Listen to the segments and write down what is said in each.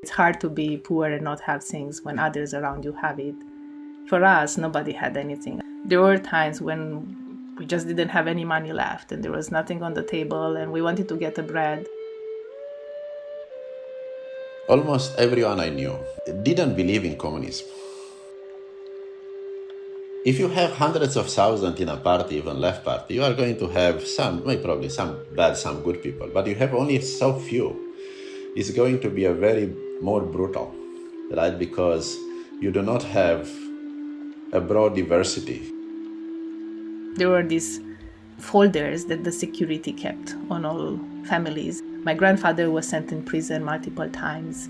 It's hard to be poor and not have things when others around you have it. For us, nobody had anything. There were times when we just didn't have any money left and there was nothing on the table and we wanted to get a bread. Almost everyone I knew didn't believe in communism. If you have hundreds of thousands in a party, even left party, you are going to have probably some bad, some good people, but you have only so few. It's going to be a very more brutal, right? Because you do not have a broad diversity. There were these folders that the security kept on all families. My grandfather was sent in prison multiple times.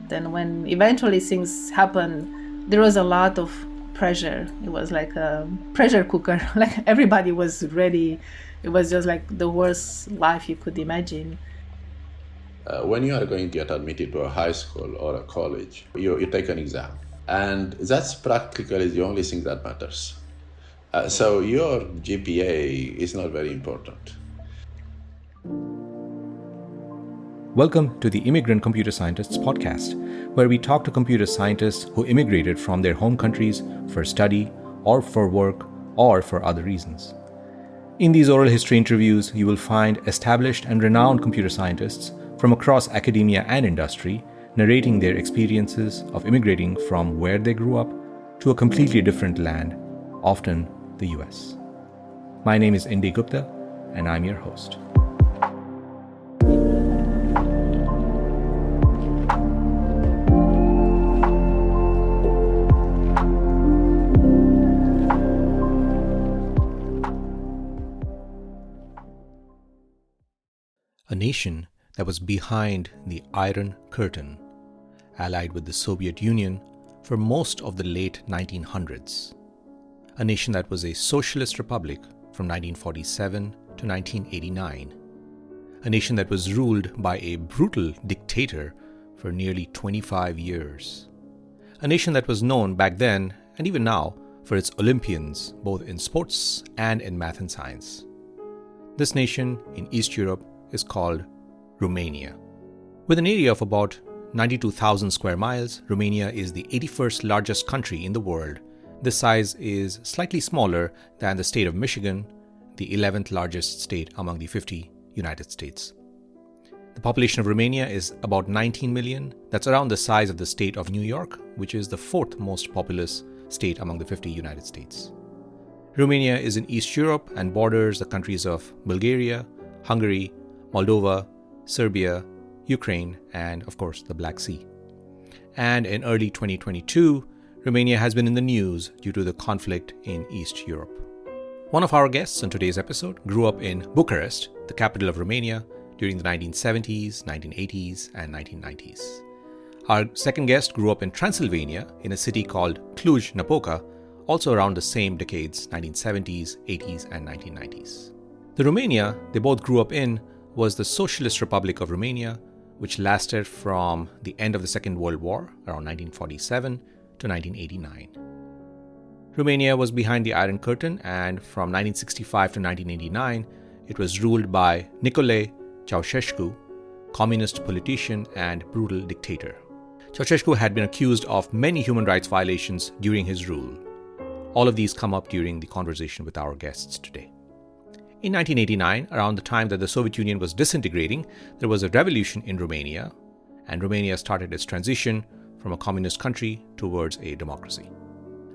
Then when eventually things happened, there was a lot of pressure. It was like a pressure cooker. Like everybody was ready. It was just like the worst life you could imagine. When you are going to get admitted to a high school or a college, you take an exam. And that's practically the only thing that matters. So your GPA is not very important. Welcome to the Immigrant Computer Scientists Podcast, where we talk to computer scientists who immigrated from their home countries for study or for work or for other reasons. In these oral history interviews, you will find established and renowned computer scientists from across academia and industry narrating their experiences of immigrating from where they grew up to a completely different land, often the US. My name is Indi Gupta, and I'm your host. A nation that was behind the Iron Curtain, allied with the Soviet Union for most of the late 1900s. A nation that was a socialist republic from 1947 to 1989. A nation that was ruled by a brutal dictator for nearly 25 years. A nation that was known back then, and even now, for its Olympians, both in sports and in math and science. This nation in East Europe is called Romania. With an area of about 92,000 square miles, Romania is the 81st largest country in the world. This size is slightly smaller than the state of Michigan, the 11th largest state among the 50 United States. The population of Romania is about 19 million. That's around the size of the state of New York, which is the 4th most populous state among the 50 United States. Romania is in East Europe and borders the countries of Bulgaria, Hungary, Moldova, Serbia, Ukraine, and of course the Black Sea. And in early 2022, Romania has been in the news due to the conflict in East Europe. One of our guests on today's episode grew up in Bucharest, the capital of Romania, during the 1970s, 1980s, and 1990s. Our second guest grew up in Transylvania in a city called Cluj-Napoca, also around the same decades, 1970s, 80s, and 1990s. The Romania they both grew up in was the Socialist Republic of Romania, which lasted from the end of the Second World War, around 1947, to 1989. Romania was behind the Iron Curtain, and from 1965 to 1989, it was ruled by Nicolae Ceaușescu, communist politician and brutal dictator. Ceaușescu had been accused of many human rights violations during his rule. All of these come up during the conversation with our guests today. In 1989, around the time that the Soviet Union was disintegrating, there was a revolution in Romania, and Romania started its transition from a communist country towards a democracy.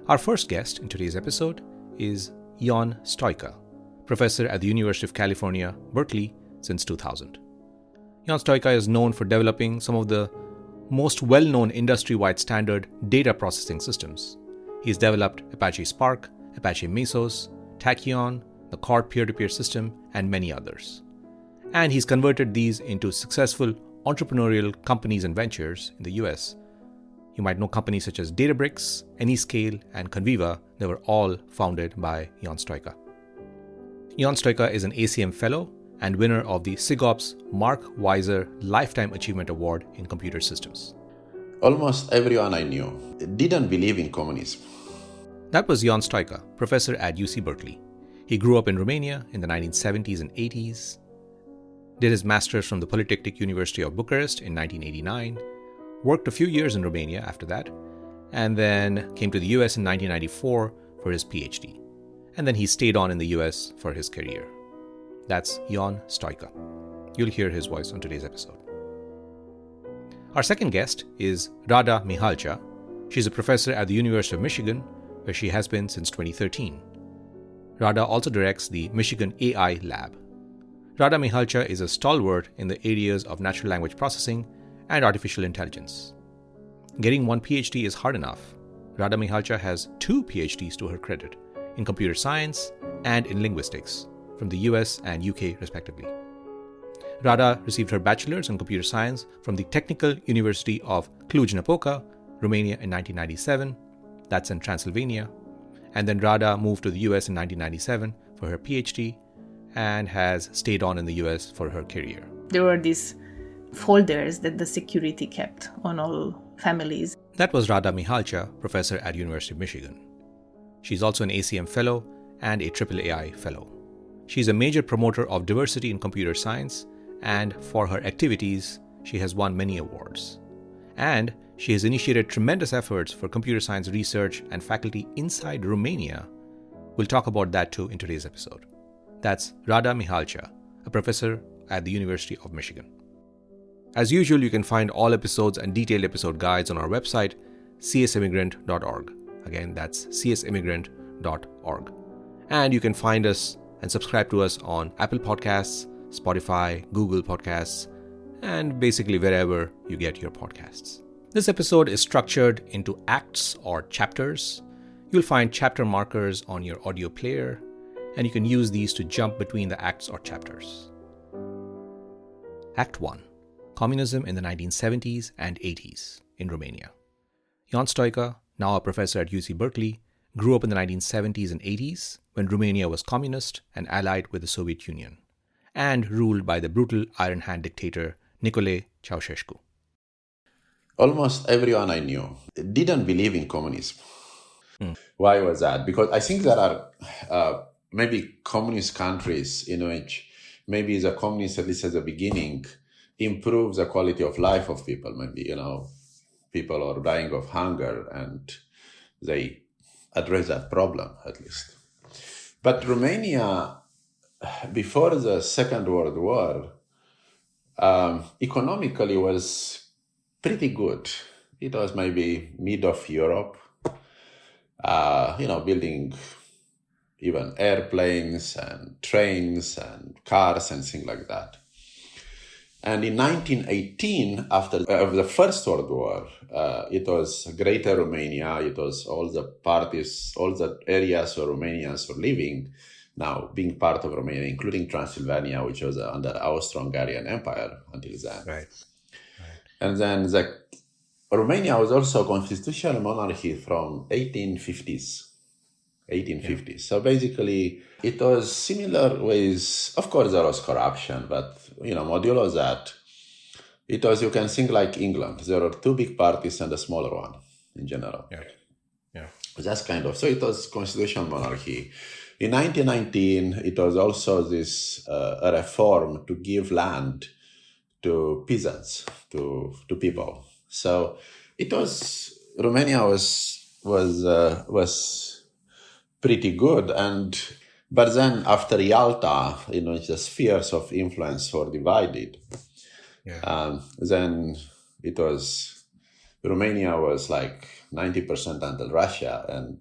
Our first guest in today's episode is Ion Stoica, professor at the University of California, Berkeley since 2000. Ion Stoica is known for developing some of the most well-known industry-wide standard data processing systems. He's developed Apache Spark, Apache Mesos, Tachyon, the Core peer-to-peer system, and many others. And he's converted these into successful entrepreneurial companies and ventures in the US. You might know companies such as Databricks, Anyscale, and Conviva. They were all founded by Ion Stoica. Ion Stoica is an ACM Fellow and winner of the SIGOPS Mark Weiser Lifetime Achievement Award in Computer Systems. Almost everyone I knew didn't believe in communism. That was Ion Stoica, professor at UC Berkeley. He grew up in Romania in the 1970s and 80s. did his master's from the Polytechnic University of Bucharest in 1989, worked a few years in Romania after that, and then came to the US in 1994 for his PhD. And then he stayed on in the US for his career. That's Ion Stoica. You'll hear his voice on today's episode. Our second guest is Rada Mihalcea. She's a professor at the University of Michigan, where she has been since 2013. Rada also directs the Michigan AI Lab. Rada Mihalcea is a stalwart in the areas of natural language processing and artificial intelligence. Getting one PhD is hard enough. Rada Mihalcea has 2 PhDs to her credit, in computer science and in linguistics, from the US and UK respectively. Rada received her bachelor's in computer science from the Technical University of Cluj-Napoca, Romania in 1997. That's in Transylvania. And then Rada moved to the US in 1997 for her PhD and has stayed on in the US for her career. There were these folders that the security kept on all families. That was Rada Mihalcea, professor at University of Michigan. She's also an ACM Fellow and a AAAI Fellow. She's a major promoter of diversity in computer science, and for her activities, she has won many awards. And she has initiated tremendous efforts for computer science research and faculty inside Romania. We'll talk about that too in today's episode. That's Rada Mihalcea, a professor at the University of Michigan. As usual, you can find all episodes and detailed episode guides on our website, csimmigrant.org. Again, that's csimmigrant.org. And you can find us and subscribe to us on Apple Podcasts, Spotify, Google Podcasts, and basically wherever you get your podcasts. This episode is structured into acts or chapters. You'll find chapter markers on your audio player, and you can use these to jump between the acts or chapters. Act 1. Communism in the 1970s and 80s in Romania. Ion Stoica, now a professor at UC Berkeley, grew up in the 1970s and 80s when Romania was communist and allied with the Soviet Union, and ruled by the brutal Iron Hand dictator Nicolae Ceaușescu. Almost everyone I knew didn't believe in communism. Why was that? Because I think there are maybe communist countries in which maybe the communist, at least at the beginning, improves the quality of life of people. Maybe, people are dying of hunger and they address that problem at least. But Romania, before the Second World War, economically was pretty good. It was maybe mid of Europe, building even airplanes and trains and cars and things like that. And in 1918, after the First World War, it was Greater Romania. It was all the parties, all the areas where Romanians were living, now being part of Romania, including Transylvania, which was under Austro-Hungarian Empire until then. Right. And then Romania was also a constitutional monarchy from 1850s. Yeah. So basically, it was similar with, of course, there was corruption, but, modulo that, it was, you can think like England. There were 2 big parties and a smaller one in general. Yeah. That's so it was constitutional monarchy. In 1919, it was also this a reform to give land to peasants, to people. So it was, Romania was pretty good. But then after Yalta, in which the spheres of influence were divided, then it was, Romania was like 90% under Russia, and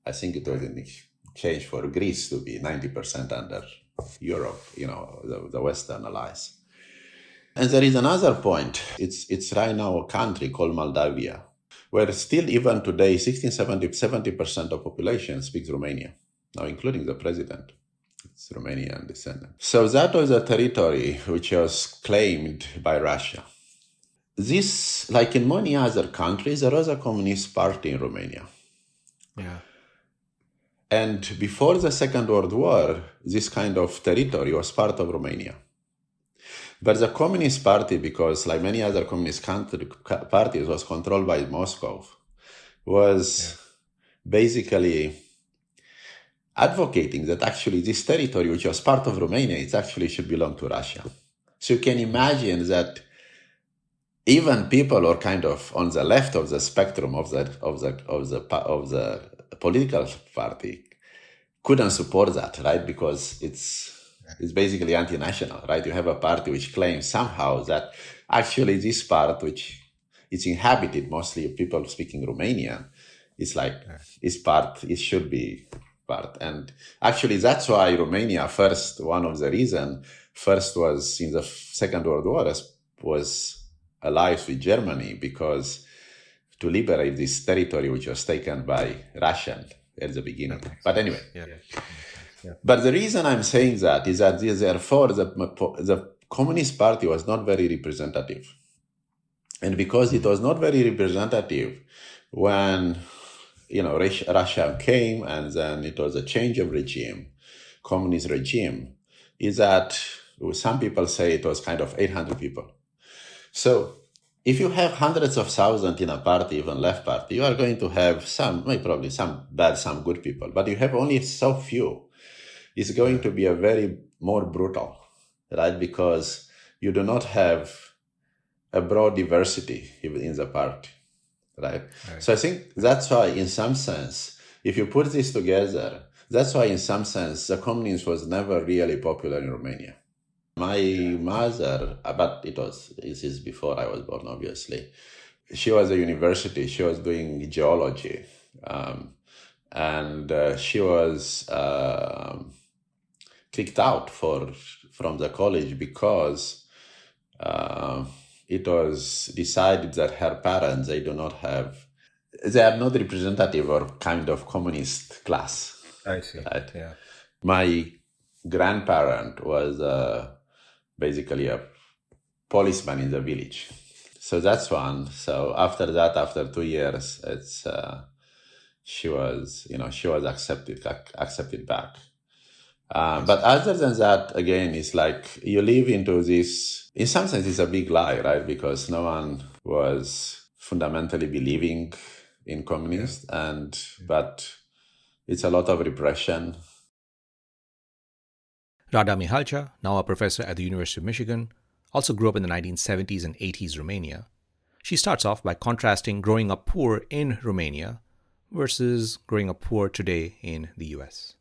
I think it was in exchange for Greece to be 90% under Europe, the Western allies. And there is another point. It's right now a country called Moldavia, where still even today, 70% of population speaks Romanian, now including the president. It's Romanian descendant. So that was a territory which was claimed by Russia. This, like in many other countries, there was a communist party in Romania. Yeah. And before the Second World War, this kind of territory was part of Romania. But the Communist Party, because like many other communist parties, was controlled by Moscow, was basically advocating that actually this territory, which was part of Romania, it actually should belong to Russia. So you can imagine that even people who are kind of on the left of the spectrum of the political party couldn't support that, right? Because it's basically anti-national, right? You have a party which claims somehow that actually this part, which it's inhabited mostly of people speaking Romanian, it's like it should be part. And actually that's why Romania one of the reasons was in the Second World War was allies with Germany, because to liberate this territory which was taken by Russian at the beginning. But anyway. But the reason I'm saying that is that therefore the Communist Party was not very representative. And because it was not very representative when Russia came and then it was a change of regime, communist regime, is that some people say it was kind of 800 people. So if you have hundreds of thousands in a party, even left party, you are going to have probably some bad, some good people, but you have only so few. It's going to be a very more brutal, right? Because you do not have a broad diversity in the party, right? So I think that's why, in some sense, if you put this together, that's why, in some sense, the communism was never really popular in Romania. My mother, but this is before I was born, obviously. She was at university. She was doing geology, and she was kicked out from the college because it was decided that her parents, they are not representative or kind of communist class. I see. Right? Yeah. My grandparent was basically a policeman in the village. So that's one. So after that, after 2 years, she was accepted back. But other than that, again, it's like you live into this, in some sense, it's a big lie, right? Because no one was fundamentally believing in communists, but it's a lot of repression. Rada Mihalcea, now a professor at the University of Michigan, also grew up in the 1970s and 80s Romania. She starts off by contrasting growing up poor in Romania versus growing up poor today in the US.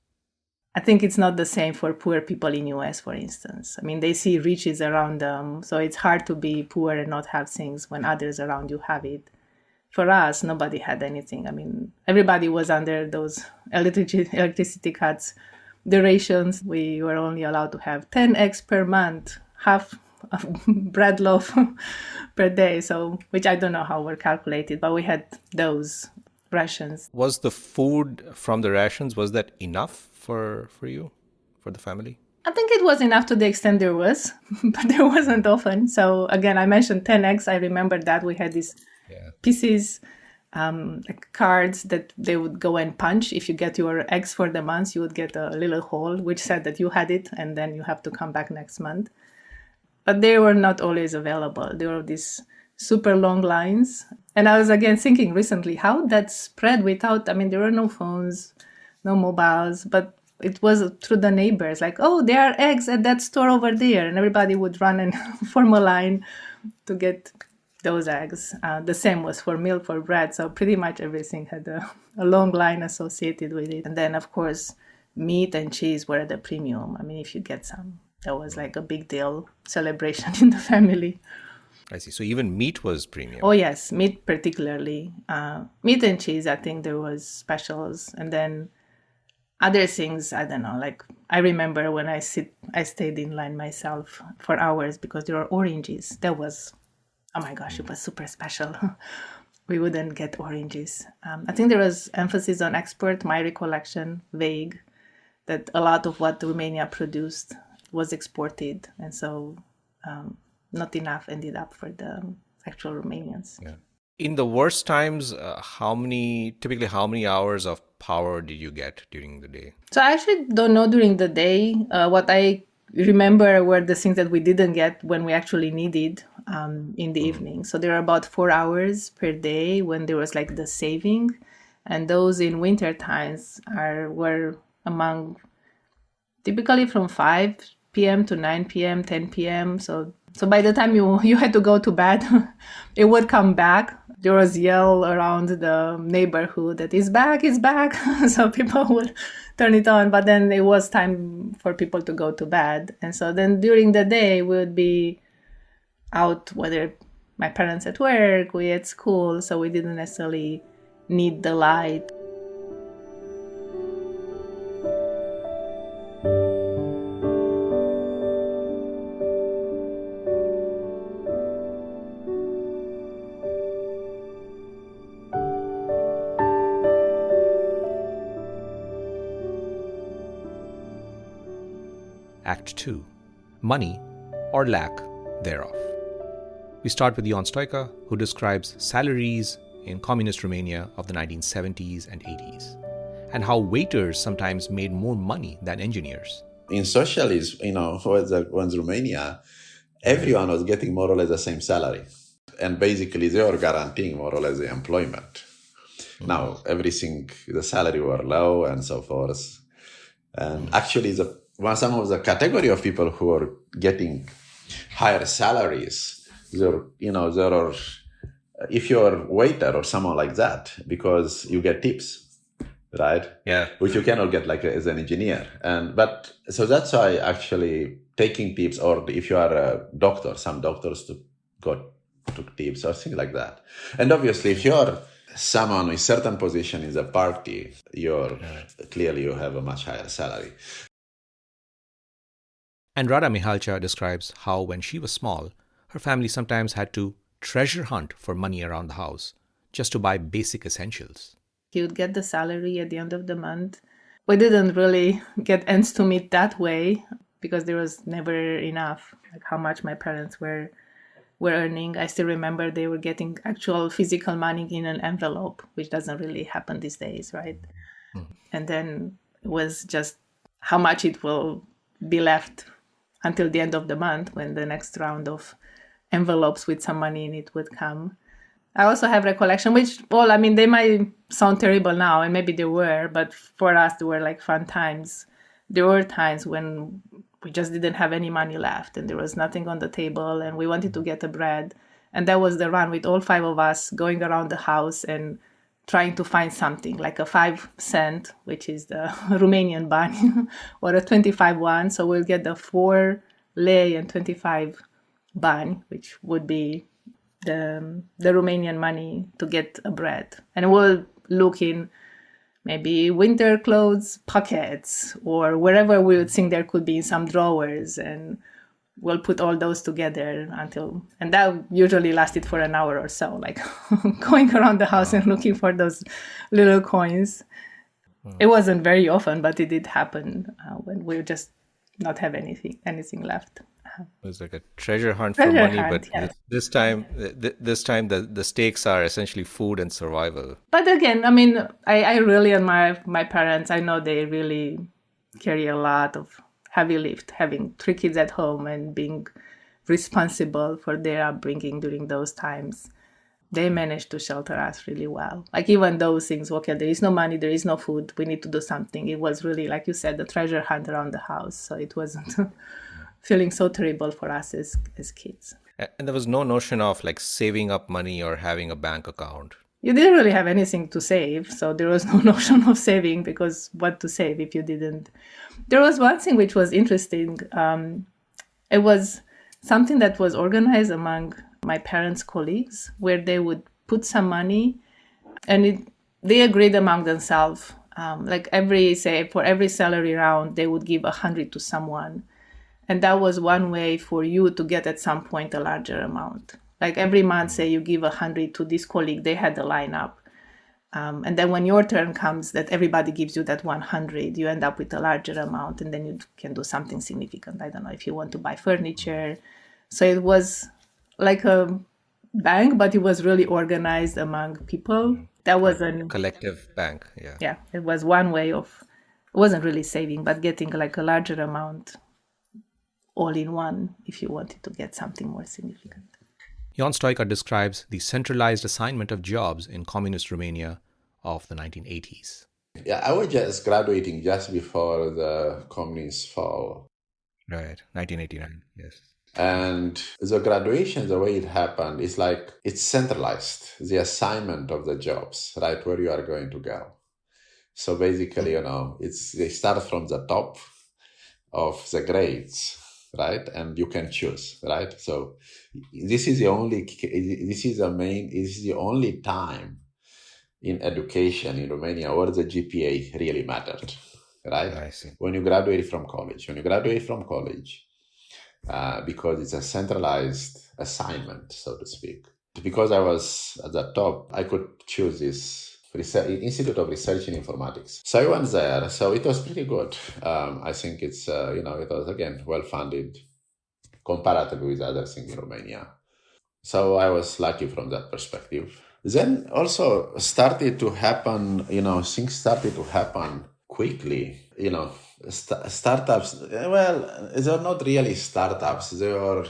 I think it's not the same for poor people in US, for instance. I mean, they see riches around them, so it's hard to be poor and not have things when others around you have it. For us, nobody had anything. I mean, everybody was under those electricity cuts. The rations, we were only allowed to have 10 eggs per month, half a bread loaf per day, so which I don't know how were calculated, but we had those rations. Was the food from the rations, was that enough for you, for the family? I think it was enough to the extent there was, but there wasn't often. So again, I mentioned 10 eggs. I remember that we had these pieces, like cards that they would go and punch. If you get your eggs for the month, you would get a little hole which said that you had it, and then you have to come back next month. But they were not always available. There were these super long lines. And I was again thinking recently how that spread without, I mean, there were no phones, no mobiles, but it was through the neighbors, like, oh, there are eggs at that store over there. And everybody would run and form a line to get those eggs. The same was for milk, for bread. So pretty much everything had a long line associated with it. And then, of course, meat and cheese were at a premium. I mean, if you get some, that was like a big deal, celebration in the family. I see. So even meat was premium. Oh, yes, meat particularly. Meat and cheese, I think there was specials. And then other things, I don't know, like I remember when I stayed in line myself for hours because there were oranges. That was, oh my gosh, it was super special. We wouldn't get oranges. I think there was emphasis on export, my recollection, vague, that a lot of what Romania produced was exported. And so not enough ended up for the actual Romanians. Yeah. In the worst times, how many hours of power did you get during the day? So I actually don't know during the day. What I remember were the things that we didn't get when we actually needed in the evening. So there were about 4 hours per day when there was like the saving. And those in winter times were among typically from 5 p.m. to 9 p.m., 10 p.m. So by the time you had to go to bed, it would come back. There was yell around the neighborhood that it's back. So people would turn it on, but then it was time for people to go to bed. And so then during the day, we would be out, whether my parents at work, we at school, so we didn't necessarily need the light. Act 2. Money or lack thereof. We start with Ion Stoica, who describes salaries in Communist Romania of the 1970s and 80s, and how waiters sometimes made more money than engineers. In socialism, once Romania, everyone was getting more or less the same salary. And basically they were guaranteeing more or less the employment. Now, the salary were low and so forth. And actually, some of the category of people who are getting higher salaries, if you're a waiter or someone like that, because you get tips, right? Yeah. Which you cannot get as an engineer. So that's why actually taking tips, or if you are a doctor, some doctors took tips or things like that. And obviously, if you're someone with certain position in the party, clearly you have a much higher salary. And Rada Mihalcea describes how when she was small, her family sometimes had to treasure hunt for money around the house just to buy basic essentials. You would get the salary at the end of the month. We didn't really get ends to meet that way because there was never enough, like how much my parents were earning. I still remember they were getting actual physical money in an envelope, which doesn't really happen these days, right? Mm-hmm. And then it was just how much it will be left until the end of the month when the next round of envelopes with some money in it would come. I also have recollection, they might sound terrible now, and maybe they were, but for us, they were like fun times. There were times when we just didn't have any money left and there was nothing on the table and we wanted to get a bread. And that was the run with all 5 of us going around the house and trying to find something like a 5 cent, which is the Romanian bani, or a 25 one. So we'll get the 4 lei and 25 bani, which would be the Romanian money to get a bread. And we'll look in maybe winter clothes pockets or wherever we would think there could be in some drawers, and we'll put all those together and that usually lasted for an hour or so, like going around the house and looking for those little coins. It wasn't very often, but it did happen when we just not have anything left. It was like a treasure hunt for money, but yes. this time the stakes are essentially food and survival. But again, I really admire my parents. I know they really carry a lot of heavy lift, having 3 kids at home and being responsible for their upbringing during those times. They managed to shelter us really well. Like even those things, okay, there is no money, there is no food, we need to do something. It was really, like you said, the treasure hunt around the house. So it wasn't feeling so terrible for us as kids. And there was no notion of like saving up money or having a bank account. You didn't really have anything to save, so there was no notion of saving, because what to save if you didn't? There was one thing which was interesting. It was something that was organized among my parents' colleagues, where they would put some money, and they agreed among themselves. For every salary round, they would give 100 to someone. And that was one way for you to get at some point a larger amount. Like every month, say you give 100 to this colleague, they had the lineup. And then when your turn comes, that everybody gives you that 100, you end up with a larger amount, and then you can do something significant. I don't know, if you want to buy furniture. So it was like a bank, but it was really organized among people. That was a collective bank, yeah. Yeah, it was one way of, it wasn't really saving, but getting like a larger amount all in one if you wanted to get something more significant. Ion Stoica describes the centralized assignment of jobs in Communist Romania of the 1980s. Yeah, I was just graduating just before the communist fall. Right. 1989. Yes. And the graduation, the way it happened, is like it's centralized, the assignment of the jobs, right, where you are going to go. So basically, they start from the top of the grades, right? And you can choose, right? So this is the only time in education in Romania where the GPA really mattered, right? I see. When you graduate from college, because it's a centralized assignment, so to speak. Because I was at the top, I could choose this Institute of Research in Informatics. So I went there. So it was pretty good. I think it was, again, well-funded comparatively with other things in Romania. So I was lucky from that perspective. Then also started to happen, things started to happen quickly, startups, well, they're not really startups. They are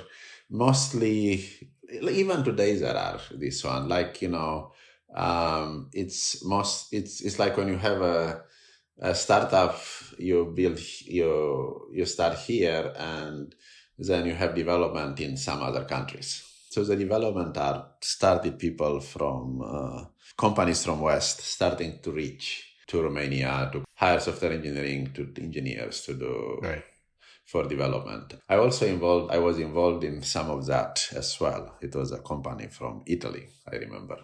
mostly, even today there are this one, like, it's like when you have a startup, you start here and then you have development in some other countries. So the development started people from companies from West starting to reach to Romania to hire software engineering to engineers to do for development. I was involved in some of that as well. It was a company from Italy, I remember.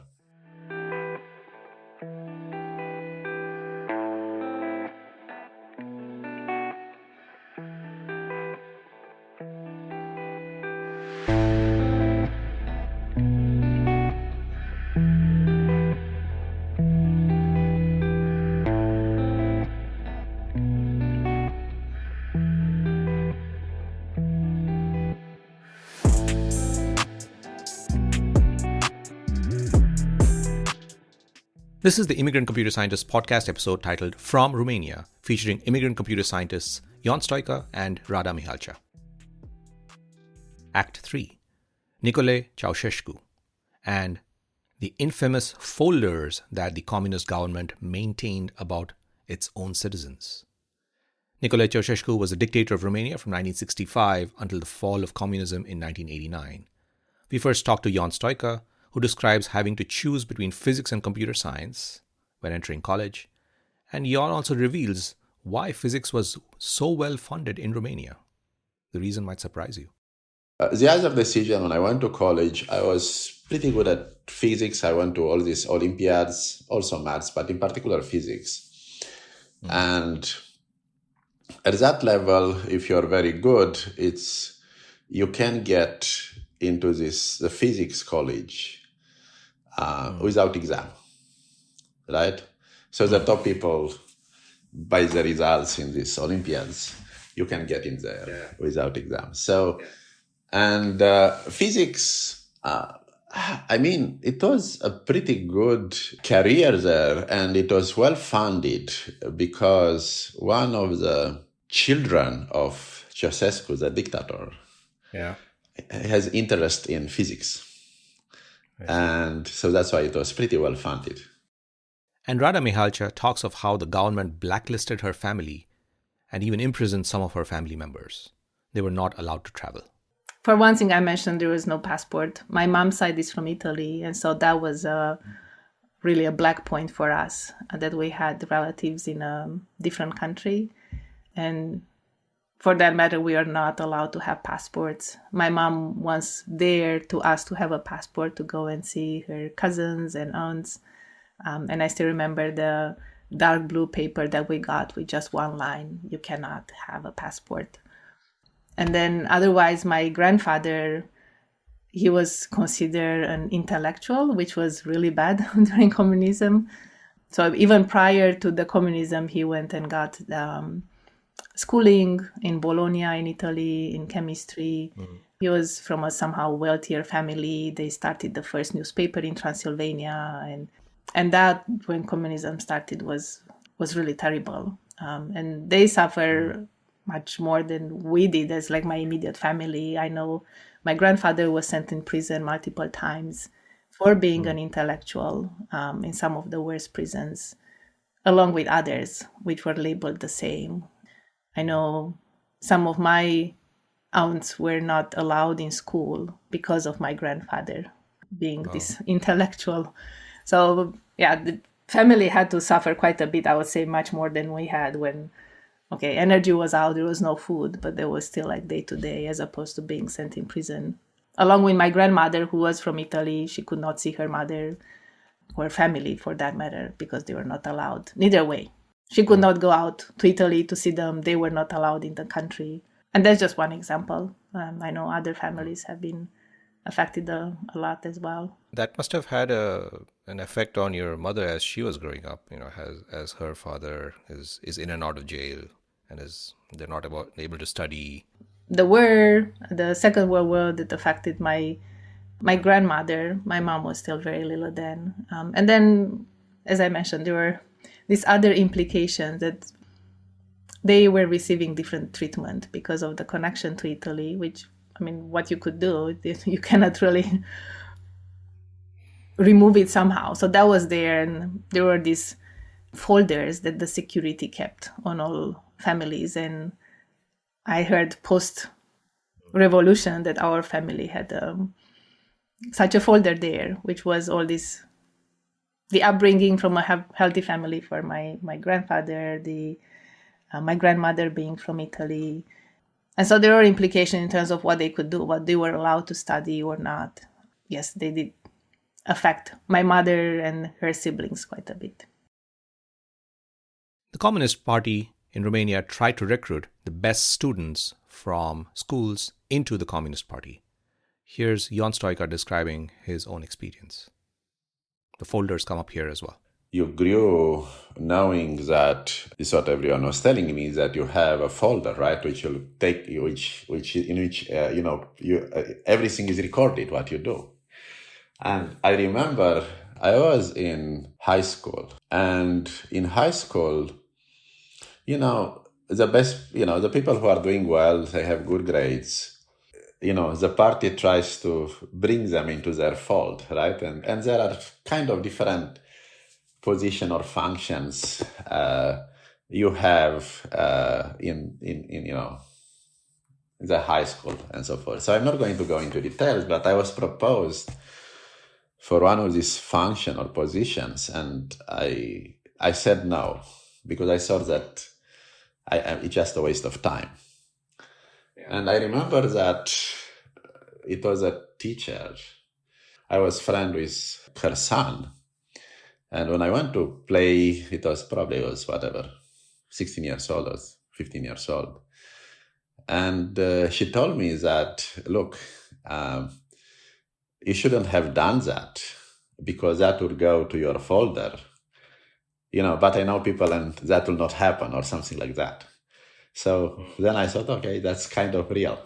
This is the Immigrant Computer Scientists Podcast episode titled From Romania, featuring immigrant computer scientists Ion Stoica and Rada Mihalcea. Act 3, Nicolae Ceaușescu, and the infamous folders that the communist government maintained about its own citizens. Nicolae Ceaușescu was the dictator of Romania from 1965 until the fall of communism in 1989. We first talked to Ion Stoica, who describes having to choose between physics and computer science when entering college, and Ion also reveals why physics was so well funded in Romania. The reason might surprise you. The other decision, when I went to college, I was pretty good at physics. I went to all these Olympiads, also maths, but in particular physics. Mm-hmm. And at that level, if you're very good, you can get into the physics college without exam, right? So the top people, by the results in these Olympiads, you can get in there without exam. So, and physics, it was a pretty good career there, and it was well funded because one of the children of Ceaușescu, the dictator, has interest in physics. And so that's why it was pretty well funded. And Rada Mihalcea talks of how the government blacklisted her family and even imprisoned some of her family members. They were not allowed to travel. For one thing, I mentioned there was no passport. My mom's side is from Italy, and so that was really a black point for us, that we had relatives in a different country. And for that matter, we are not allowed to have passports. My mom once dared to ask to have a passport to go and see her cousins and aunts. And I still remember the dark blue paper that we got with just one line: you cannot have a passport. And then otherwise, my grandfather, he was considered an intellectual, which was really bad during communism. So even prior to the communism, he went and got schooling in Bologna, in Italy, in chemistry. Mm-hmm. He was from a somehow wealthier family. They started the first newspaper in Transylvania. And that, when communism started, was really terrible. And they suffer much more than we did as like my immediate family. I know my grandfather was sent in prison multiple times for being an intellectual in some of the worst prisons, along with others, which were labeled the same. I know some of my aunts were not allowed in school because of my grandfather being this intellectual. So yeah, the family had to suffer quite a bit, I would say much more than we had when, okay, energy was out, there was no food, but there was still like day to day as opposed to being sent in prison. Along with my grandmother, who was from Italy, she could not see her mother or family for that matter because they were not allowed. Neither way. She could not go out to Italy to see them. They were not allowed in the country. And that's just one example. I know other families have been affected a lot as well. That must have had an effect on your mother as she was growing up, as her father is in and out of jail and they're not able to study. The Second World War that affected my grandmother. My mom was still very little then. And then, as I mentioned, there were these other implications that they were receiving different treatment because of the connection to Italy, which, I mean, what you could do, you cannot really remove it somehow. So that was there, and there were these folders that the security kept on all families. And I heard post-revolution that our family had such a folder there, which was all this, the upbringing from a healthy family for my grandfather, my grandmother being from Italy. And so there were implications in terms of what they could do, what they were allowed to study or not. Yes, they did affect my mother and her siblings quite a bit. The Communist Party in Romania tried to recruit the best students from schools into the Communist Party. Here's Ion Stoica describing his own experience. The folders come up here as well. You grew knowing that this is what everyone was telling me, is that you have a folder, right, which you'll take, everything is recorded what you do. And I remember I was in high school, and in high school, the best, the people who are doing well, they have good grades. The party tries to bring them into their fold, right? And there are kind of different position or functions you have in the high school and so forth. So I'm not going to go into details, but I was proposed for one of these function or positions, and I said no because I thought that it's just a waste of time. And I remember that it was a teacher. I was friend with her son. And when I went to play, it was 16 years old or 15 years old. And she told me that, look, you shouldn't have done that because that would go to your folder. But I know people and that will not happen or something like that. So then I thought, okay, that's kind of real.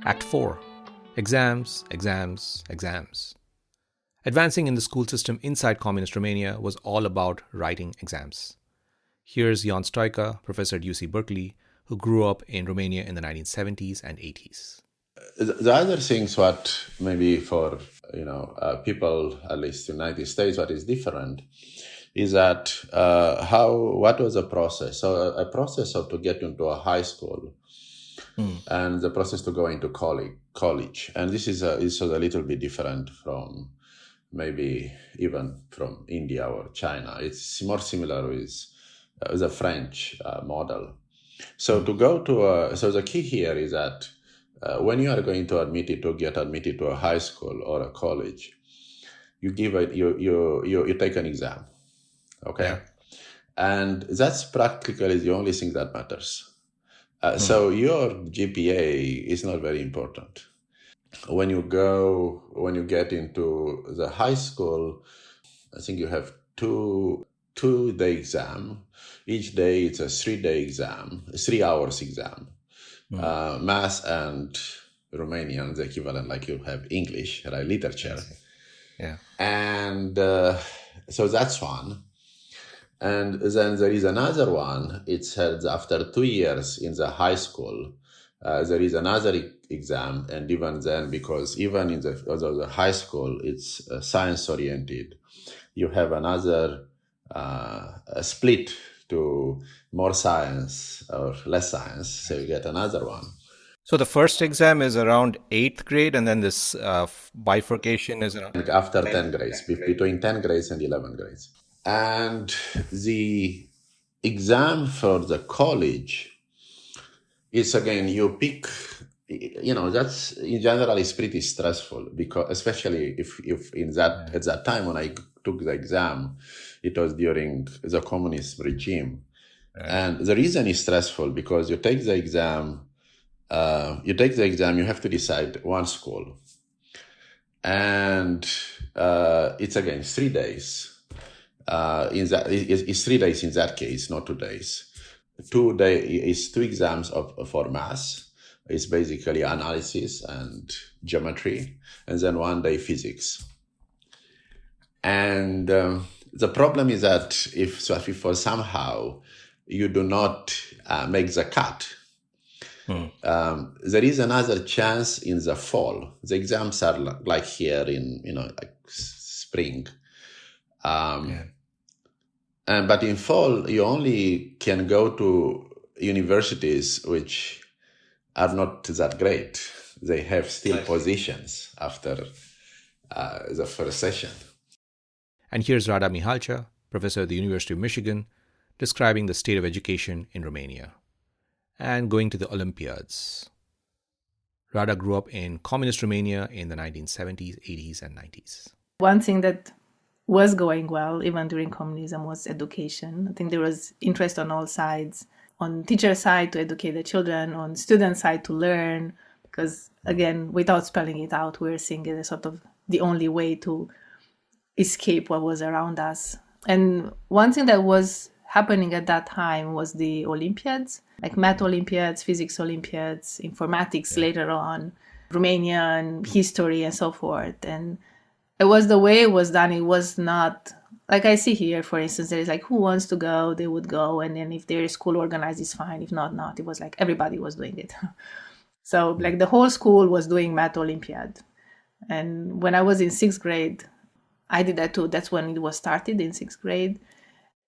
Act 4. Exams, exams, exams. Advancing in the school system inside Communist Romania was all about writing exams. Here's Ion Stoica, professor at UC Berkeley, who grew up in Romania in the 1970s and 80s. The other things what maybe for people, at least in the United States, what is different is that what was the process? So a process of to get into a high school and the process to go into college. And this is a little bit different from maybe even from India or China. It's more similar with the French model. So to go to so the key here is that when you are going to get admitted to a high school or a college, you take an exam, okay, yeah. And that's practically the only thing that matters. So your GPA is not very important. When you get into the high school, I think you have two 2-day exam. Each day it's a 3-day exam, 3 hours exam. Math and Romanian, the equivalent, like you have English, right? Literature. Yeah. And so that's one. And then there is another one. It's held after 2 years in the high school. There is another exam, and even then, because even in the high school, it's science oriented, you have another a split to more science or less science, so you get another one. So the first exam is around 8th grade, and then this bifurcation is around... After 10 grades, between 10 grades and 11 grades. And the exam for the college is, again, you pick, that's in general is pretty stressful, because especially if at that time when I took the exam, it was during the communist regime. And the reason it's stressful because you take the exam, you have to decide one school. And it's again 3 days. It's 3 days in that case, not 2 days. 2 days is 2 exams for math. It's basically analysis and geometry, and then 1 day physics. And the problem is that if for somehow you do not make the cut, there is another chance in the fall. The exams are like here in like spring. But in fall, you only can go to universities which are not that great. They have still positions after the first session. And here's Rada Mihalcea, professor at the University of Michigan, describing the state of education in Romania and going to the Olympiads. Rada grew up in Communist Romania in the 1970s, 80s, and 90s. One thing that was going well, even during communism, was education. I think there was interest on all sides, on teacher side to educate the children, on student side to learn, because, again, without spelling it out, we were seeing it as sort of the only way to escape what was around us. And one thing that was happening at that time was the Olympiads, like math Olympiads, physics Olympiads, informatics later on, Romanian history and so forth. And it was the way it was done. It was not, like I see here, for instance, there is like, who wants to go, they would go. And then if their school organized, it's fine. If not, not. It was like everybody was doing it. So like the whole school was doing math Olympiad. And when I was in 6th grade, I did that too. That's when it was started, in 6th grade.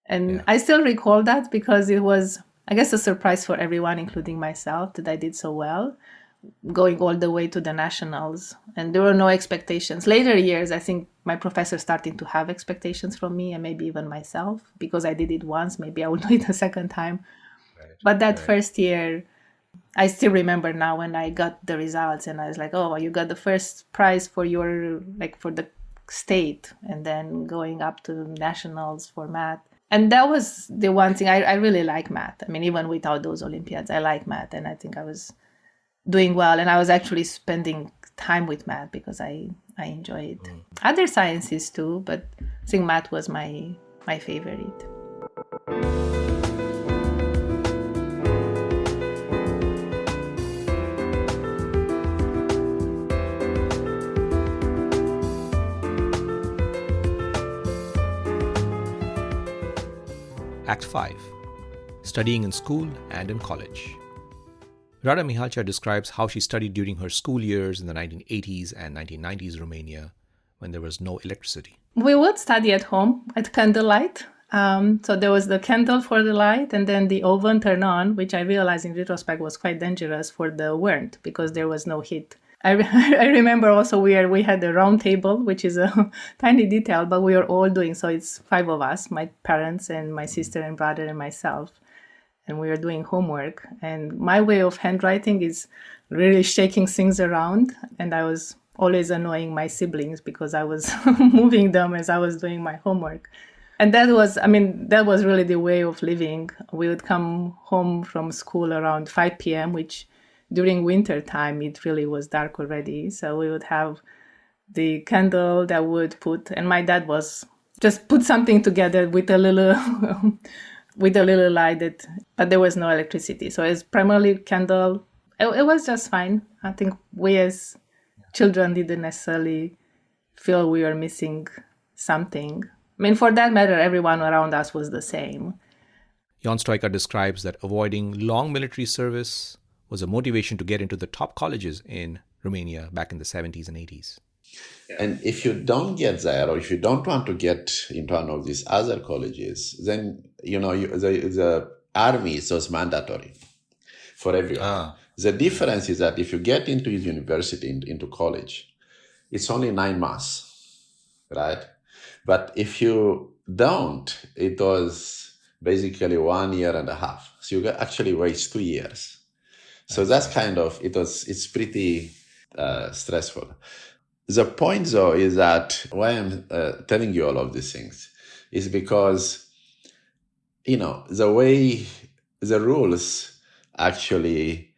And I still recall that because it was, I guess, a surprise for everyone, including myself, that I did so well, going all the way to the nationals. And there were no expectations. Later years, I think my professor started to have expectations from me, and maybe even myself, because I did it once. Maybe I will do it a second time. But that first year, I still remember now when I got the results, and I was like, oh, you got the first prize for your, like, for the state, and then going up to nationals for math. And that was the one thing. I really like math. I mean, even without those Olympiads, I like math, and I think I was doing well, and I was actually spending time with math because I enjoy it. Other sciences too, but I think math was my favorite. Act 5. Studying in school and in college. Rada Mihalcea describes how she studied during her school years in the 1980s and 1990s Romania, when there was no electricity. We would study at home at candlelight. So there was the candle for the light, and then the oven turned on, which I realized in retrospect was quite dangerous for the warmth because there was no heat. I remember also we had a round table, which is a tiny detail, but we were all doing, so it's 5 of us, my parents and my sister and brother and myself, and we were doing homework. And my way of handwriting is really shaking things around, and I was always annoying my siblings because I was moving them as I was doing my homework. And that was really the way of living. We would come home from school around 5 p.m., which during winter time, it really was dark already. So we would have the candle that would put, and my dad was just put something together with a little with a little light, but there was no electricity. So it's primarily candle. It was just fine. I think we as children didn't necessarily feel we were missing something. I mean, for that matter, everyone around us was the same. Jan Stoica describes that avoiding long military service was a motivation to get into the top colleges in Romania back in the 70s and 80s. And if you don't get there, or if you don't want to get into one of these other colleges, then, the army is just mandatory for everyone. The difference is that if you get into university, into college, it's only 9 months, right? But if you don't, it was basically 1 year and a half. So you actually waste 2 years. So that's it's pretty stressful. The point, though, is that why I'm telling you all of these things is because, the way the rules actually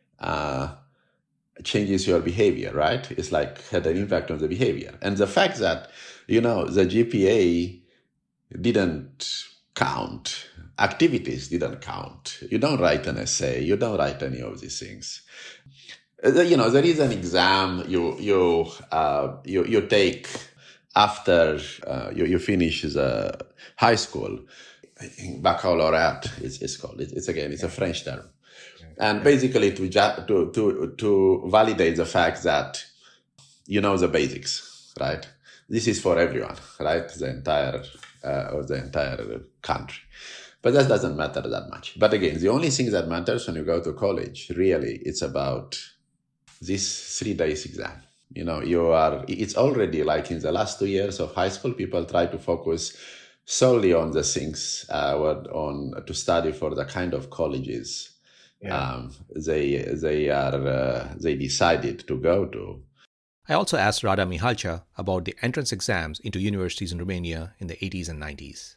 changes your behavior, right? It's like had an impact on the behavior. And the fact that, the GPA didn't count, activities didn't count. You don't write an essay, you don't write any of these things. There is an exam you take after you finish the high school. Baccalaureate is called. It's a French term, and basically to validate the fact that you know the basics, right? This is for everyone, right? The entire country. But that doesn't matter that much. But again, the only thing that matters when you go to college, really, it's about this 3 days exam. It's already like in the last 2 years of high school, people try to focus solely on the things to study for the kind of colleges they decided to go to. I also asked Rada Mihalcea about the entrance exams into universities in Romania in the 80s and 90s.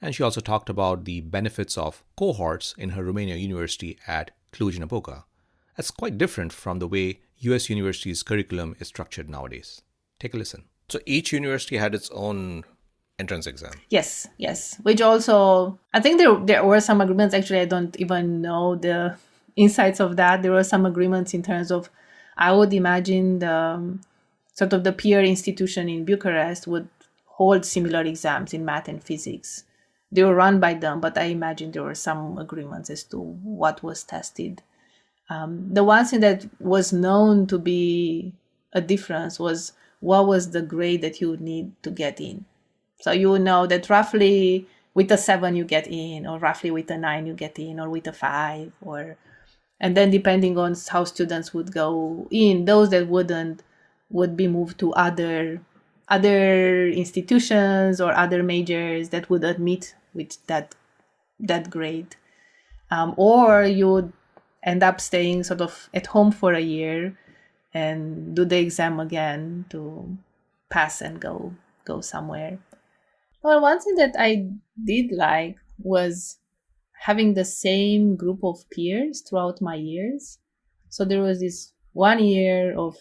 And she also talked about the benefits of cohorts in her Romania university at Cluj-Napoca. That's quite different from the way US universities' curriculum is structured nowadays. Take a listen. So each university had its own entrance exam. Yes. Which also, I think there were some agreements. Actually, I don't even know the insights of that. There were some agreements in terms of, I would imagine the peer institution in Bucharest would hold similar exams in math and physics. They were run by them, but I imagine there were some agreements as to what was tested. The one thing that was known to be a difference was what was the grade that you would need to get in. So you would know that roughly with a 7 you get in, or roughly with a 9 you get in, or with a 5, and then depending on how students would go in, those that wouldn't would be moved to other institutions or other majors that would admit with that grade, or you would end up staying sort of at home for a year and do the exam again to pass and go somewhere. Well, one thing that I did like was having the same group of peers throughout my years. So there was this 1 year of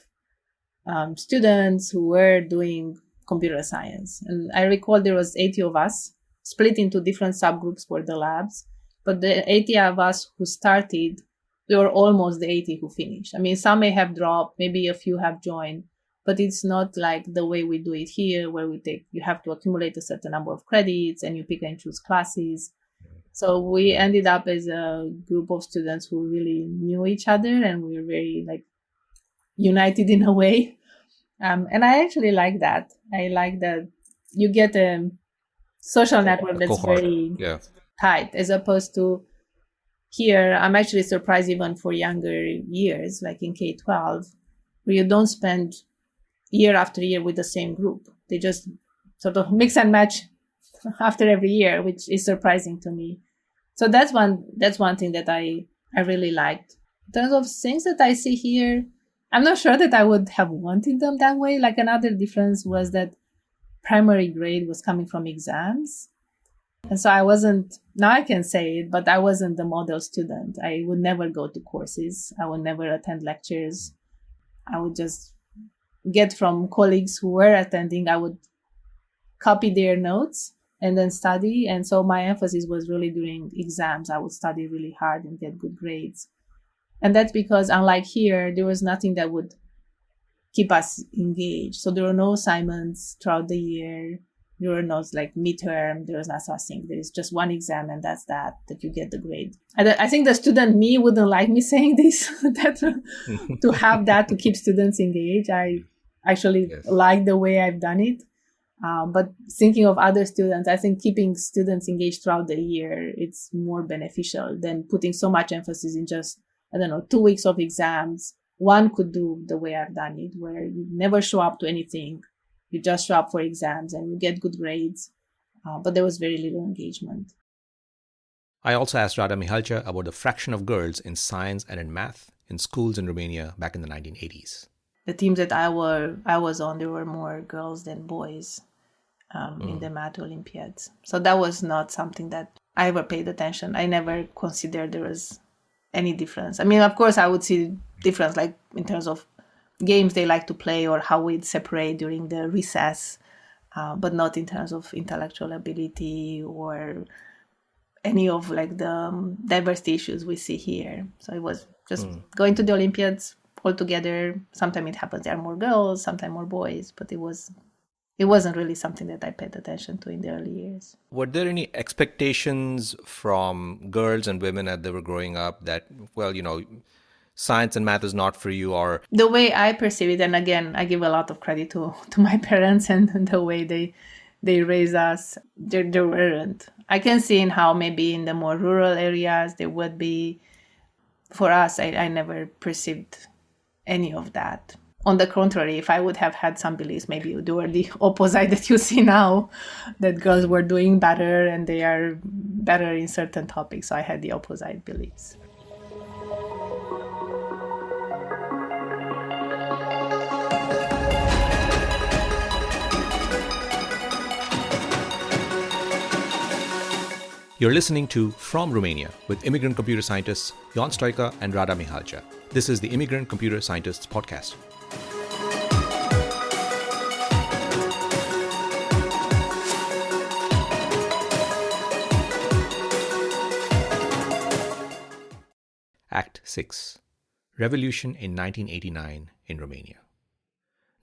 students who were doing computer science. And I recall there was 80 of us split into different subgroups for the labs. But the 80 of us who started, we were almost the 80 who finished. I mean, some may have dropped, maybe a few have joined, but it's not like the way we do it here, where you have to accumulate a certain number of credits and you pick and choose classes. So we ended up as a group of students who really knew each other, and we were very united in a way. And I actually like that. I like that you get a social network that's very tight, as opposed to here. I'm actually surprised even for younger years, like in K-12, where you don't spend year after year with the same group. They just sort of mix and match after every year, which is surprising to me. So that's one thing that I really liked. In terms of things that I see here, I'm not sure that I would have wanted them that way. Like, another difference was that primary grade was coming from exams. And so I wasn't, now I can say it, but I wasn't the model student. I would never go to courses. I would never attend lectures. I would just get from colleagues who were attending, I would copy their notes and then study. And so my emphasis was really during exams. I would study really hard and get good grades. And that's because, unlike here, there was nothing that would keep us engaged. So there were no assignments throughout the year. There were no like midterm. There was not such thing. There is just one exam, and that's that you get the grade. And I think the student me wouldn't like me saying this, that to have that to keep students engaged. I actually like the way I've done it. But thinking of other students, I think keeping students engaged throughout the year, it's more beneficial than putting so much emphasis in just, 2 weeks of exams. One could do the way I've done it, where you never show up to anything. You just show up for exams and you get good grades. But there was very little engagement. I also asked Rada Mihalcea about the fraction of girls in science and in math in schools in Romania back in the 1980s. The teams that I was on, there were more girls than boys in the math Olympiads. So that was not something that I ever paid attention. I never considered there was any difference. I mean, of course, I would see difference, like in terms of games they like to play or how we'd separate during the recess, but not in terms of intellectual ability or any of like the diversity issues we see here. So it was just going to the Olympiads all together. Sometimes it happens there are more girls, sometimes more boys, but it wasn't really something that I paid attention to in the early years. Were there any expectations from girls and women as they were growing up that, science and math is not for you? Or the way I perceive it, and again, I give a lot of credit to my parents and the way they raise us, there weren't. I can see in how maybe in the more rural areas there would be. For us, I never perceived any of that. On the contrary, if I would have had some beliefs, maybe they were the opposite that you see now, that girls were doing better and they are better in certain topics. So I had the opposite beliefs. You're listening to From Romania with immigrant computer scientists Ion Stoica and Rada Mihalcea. This is the Immigrant Computer Scientists Podcast. Act 6. Revolution in 1989 in Romania.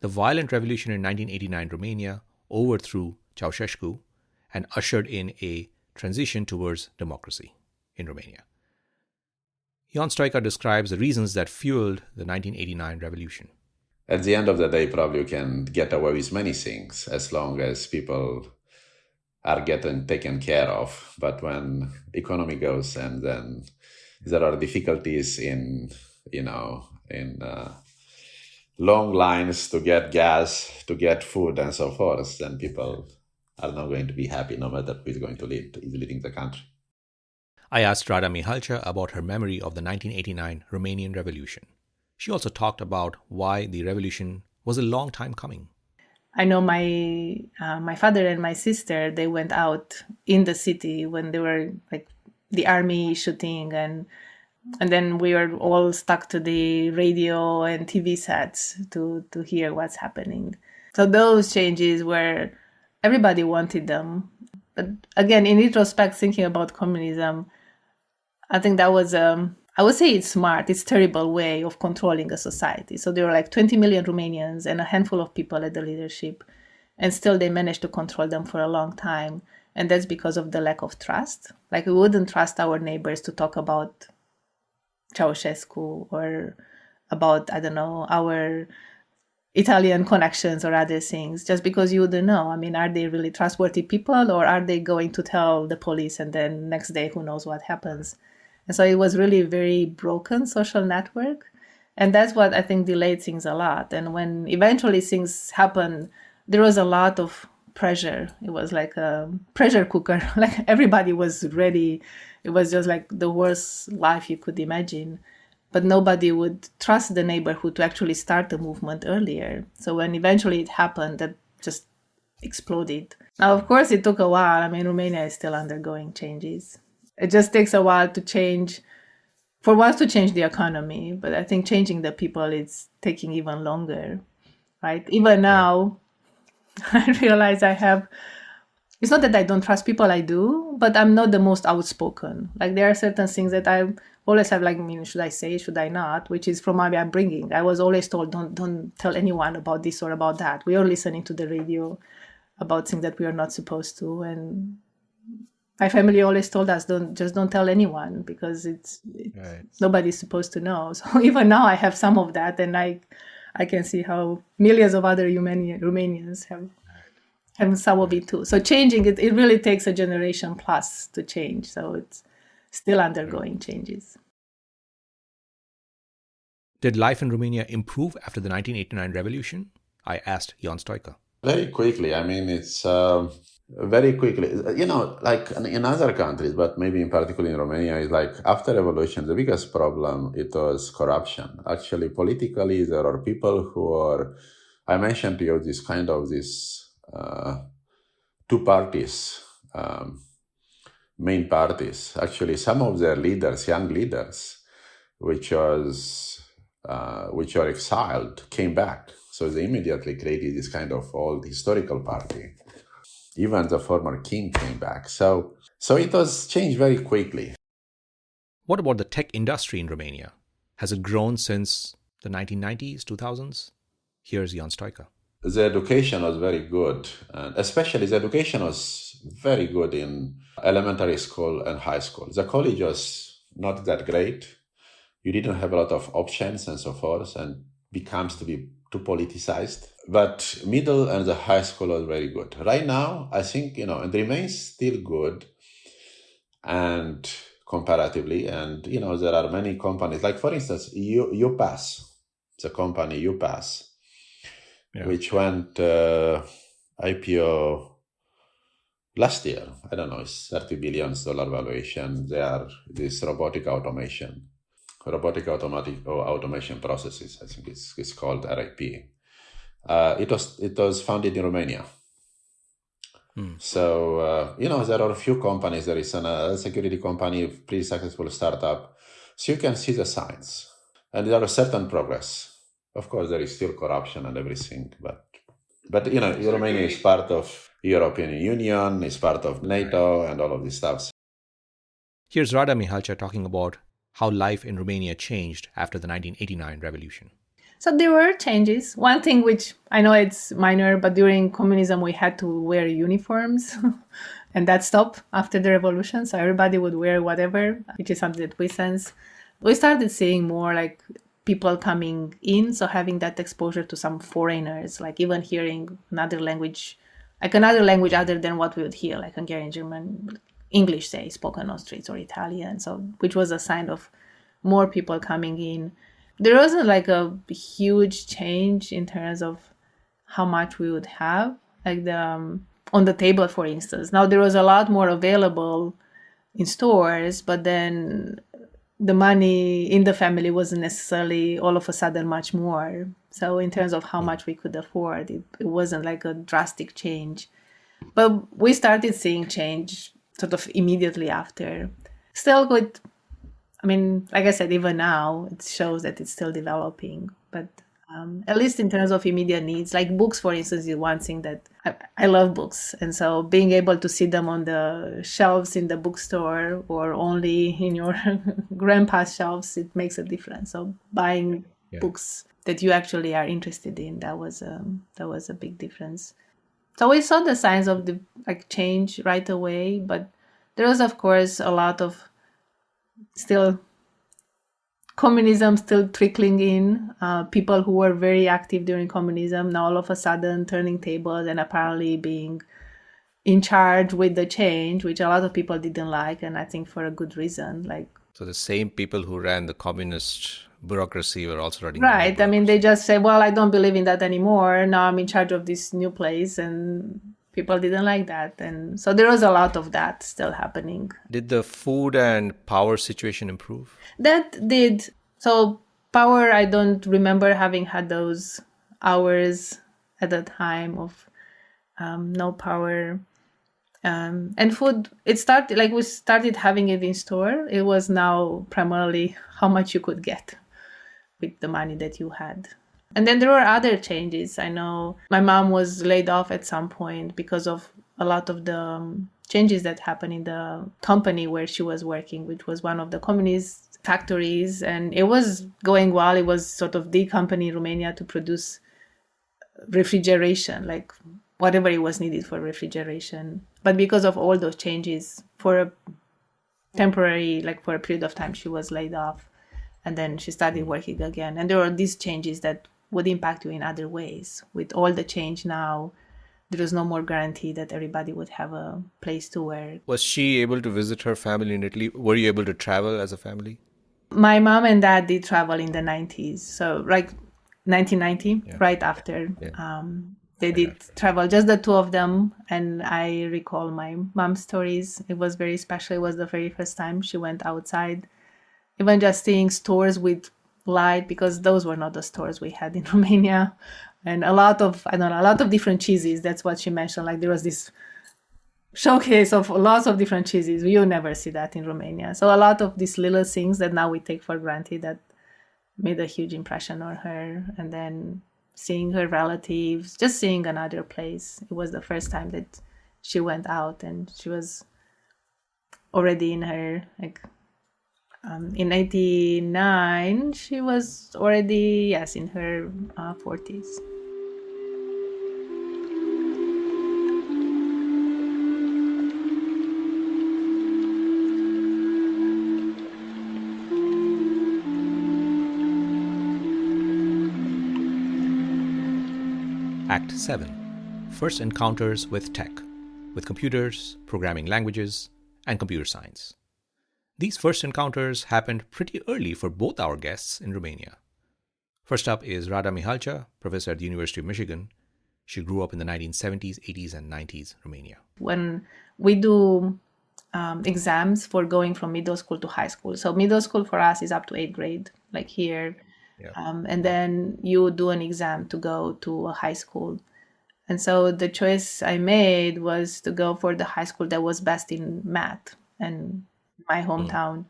The violent revolution in 1989 Romania overthrew Ceaușescu and ushered in a transition towards democracy in Romania. Ion Stoica describes the reasons that fueled the 1989 revolution. At the end of the day, probably you can get away with many things as long as people are getting taken care of. But when economy goes and then there are difficulties in long lines to get gas, to get food and so forth, then people are not going to be happy no matter who is going to is leading the country. I asked Rada Mihalcea about her memory of the 1989 Romanian Revolution. She also talked about why the revolution was a long time coming. I know my father and my sister, they went out in the city when they were like the army shooting, and then we were all stuck to the radio and TV sets to hear what's happening. So those changes were, everybody wanted them. But again, in retrospect, thinking about communism, I think that was, I would say it's smart, it's terrible way of controlling a society. So there were like 20 million Romanians and a handful of people at the leadership, and still they managed to control them for a long time. And that's because of the lack of trust. Like we wouldn't trust our neighbors to talk about Ceaușescu or about, our Italian connections or other things, just because you wouldn't know. I mean, are they really trustworthy people, or are they going to tell the police and then next day who knows what happens? And so it was really a very broken social network. And that's what I think delayed things a lot. And when eventually things happened, there was a lot of pressure. It was like a pressure cooker. Like everybody was ready. It was just like the worst life you could imagine. But nobody would trust the neighborhood to actually start the movement earlier. So when eventually it happened, that just exploded. Now, of course, it took a while. I mean, Romania is still undergoing changes. It just takes a while to change, for once to change the economy. But I think changing the people is taking even longer, right? Even now, I realize it's not that I don't trust people, I do, but I'm not the most outspoken. Like there are certain things that I always have, like, should I say, should I not? Which is from my upbringing. I was always told, don't tell anyone about this or about that. We are listening to the radio about things that we are not supposed to. And my family always told us, don't tell anyone, because it's right. Nobody's supposed to know. So even now I have some of that, and I can see how millions of other Romanians have some of it too. So changing it really takes a generation plus to change. So it's still undergoing changes. Did life in Romania improve after the 1989 revolution? I asked Jan Stoica. Very quickly. I mean, it's very quickly. Like in other countries, but maybe in particular in Romania, is like after revolution, the biggest problem, it was corruption. Actually, politically, there are people who are, I mentioned to you this two parties, main parties. Actually, some of their leaders, young leaders, which were exiled, came back. So they immediately created this kind of old historical party. Even the former king came back. So it was changed very quickly. What about the tech industry in Romania? Has it grown since the 1990s, 2000s? Here's Jan Stoica. The education was very good, and especially the education was very good in elementary school and high school. The college was not that great. You didn't have a lot of options and so forth, and becomes to be too politicized. But middle and the high school was very good. Right now, I think, it remains still good, and comparatively, and, there are many companies, like for instance, UPass, the company UPass, which went IPO last year. I don't know, it's $30 billion valuation. They are this robotic automation processes. I think it's called RIP. It was founded in Romania. So, there are a few companies. There is a security company, pretty successful startup. So you can see the signs. And there are certain progress. Of course, there is still corruption and everything. But Romania is part of European Union, is part of NATO and all of this stuff. Here's Rada Mihalcea talking about how life in Romania changed after the 1989 revolution. So there were changes. One thing which I know it's minor, but during communism we had to wear uniforms and that stopped after the revolution. So everybody would wear whatever, which is something that we sense. We started seeing more like people coming in, so having that exposure to some foreigners, like even hearing another language other than what we would hear, like Hungarian, German, English, say, spoken on streets, or Italian. So which was a sign of more people coming in. There wasn't like a huge change in terms of how much we would have, like on the table, for instance. Now there was a lot more available in stores, but then the money in the family wasn't necessarily all of a sudden much more. So in terms of how much we could afford, it wasn't like a drastic change. But we started seeing change sort of immediately after. Still good. I mean, like I said, even now, it shows that it's still developing. But at least in terms of immediate needs, like books, for instance, is one thing that I love books. And so being able to see them on the shelves in the bookstore or only in your grandpa's shelves, it makes a difference. So buying books that you actually are interested in, that was a big difference. So we saw the signs of the change right away, but there was, of course, a lot of still communism still trickling in. People who were very active during communism now all of a sudden turning tables and apparently being in charge with the change, which a lot of people didn't like, and I think for a good reason. So the same people who ran the communist bureaucracy were also running. Right. I mean, they just say, well, I don't believe in that anymore. Now I'm in charge of this new place, and people didn't like that. And so there was a lot of that still happening. Did the food and power situation improve? That did. So power, I don't remember having had those hours at the time of no power. And food, it started, we started having it in store. It was now primarily how much you could get with the money that you had. And then there were other changes. I know my mom was laid off at some point because of a lot of the changes that happened in the company where she was working, which was one of the communist factories. And it was going well. It was sort of the company in Romania to produce refrigeration, like whatever it was needed for refrigeration. But because of all those changes, for a temporary, like for a period of time, she was laid off. And then she started working again. And there were these changes that would impact you in other ways. With all the change now, there is no more guarantee that everybody would have a place to work. Was she able to visit her family in Italy? Were you able to travel as a family? My mom and dad did travel in the 90s. So like 1990, right after. They did travel, just the two of them. And I recall my mom's stories. It was very special. It was the very first time she went outside. Even just seeing stores with light, because those were not the stores we had in Romania. And a lot of different cheeses. That's what she mentioned. Like there was this showcase of lots of different cheeses. You never see that in Romania. So a lot of these little things that now we take for granted that made a huge impression on her. And then seeing her relatives, just seeing another place. It was the first time that she went out, and she was already in her, in 89, she was already, in her 40s. Act 7. First encounters with tech, with computers, programming languages, and computer science. These first encounters happened pretty early for both our guests in Romania. First up is Rada Mihalcea, professor at the University of Michigan. She grew up in the 1970s, 80s, and 90s Romania. When we do exams for going from middle school to high school, so middle school for us is up to 8th grade, like here. And then you do an exam to go to a high school. And so the choice I made was to go for the high school that was best in math and my hometown.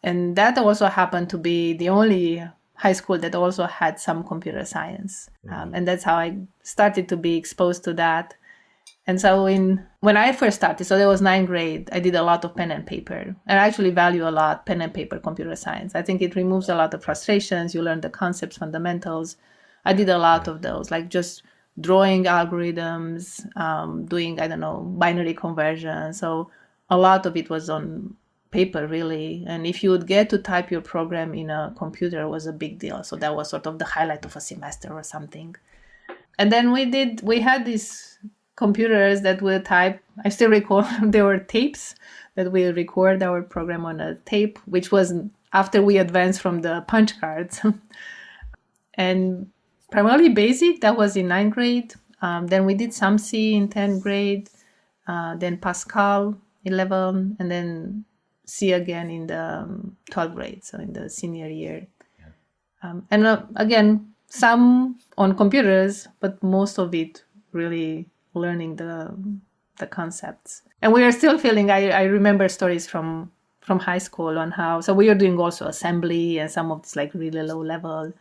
And that also happened to be the only high school that also had some computer science. And that's how I started to be exposed to that. And so when I first started, so there was 9th grade, I did a lot of pen and paper. And I actually value a lot pen and paper computer science. I think it removes a lot of frustrations. You learn the concepts, fundamentals. I did a lot of those, like just drawing algorithms, doing, binary conversion. So a lot of it was on paper, really. And if you would get to type your program in a computer, it was a big deal. So that was sort of the highlight of a semester or something. And then we had these computers that will type. I still recall there were tapes that we record our program on a tape, which was after we advanced from the punch cards. And primarily BASIC, that was in 9th grade. Then we did some C in 10th grade, then Pascal 11, and then C again in the 12th grade, so in the senior year. And again, some on computers, but most of it really learning the concepts. And we are still feeling, I remember stories from high school on how, so we were doing also assembly and some of this like really low level.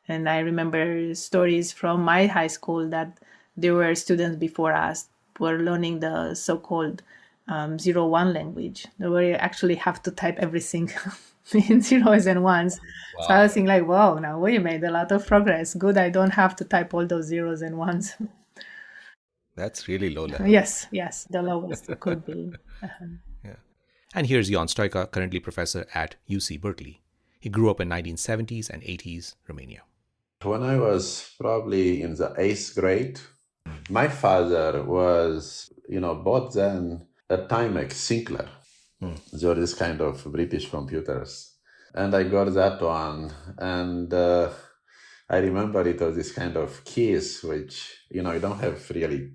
And I remember stories from my high school that there were students before us who were learning the so-called 0-1 language, where you actually have to type everything in zeros and ones. Wow. So I was thinking like, wow, now we made a lot of progress. Good, I don't have to type all those zeros and ones. That's really low level. Yes, the lowest it could be. And here's Ion Stoica, currently professor at UC Berkeley. He grew up in 1970s and 80s Romania. When I was probably in the 8th grade, my father was, bought then a Timex Sinclair. There were this kind of British computers. And I got that one. And I remember it was this kind of keys, which, you don't have really,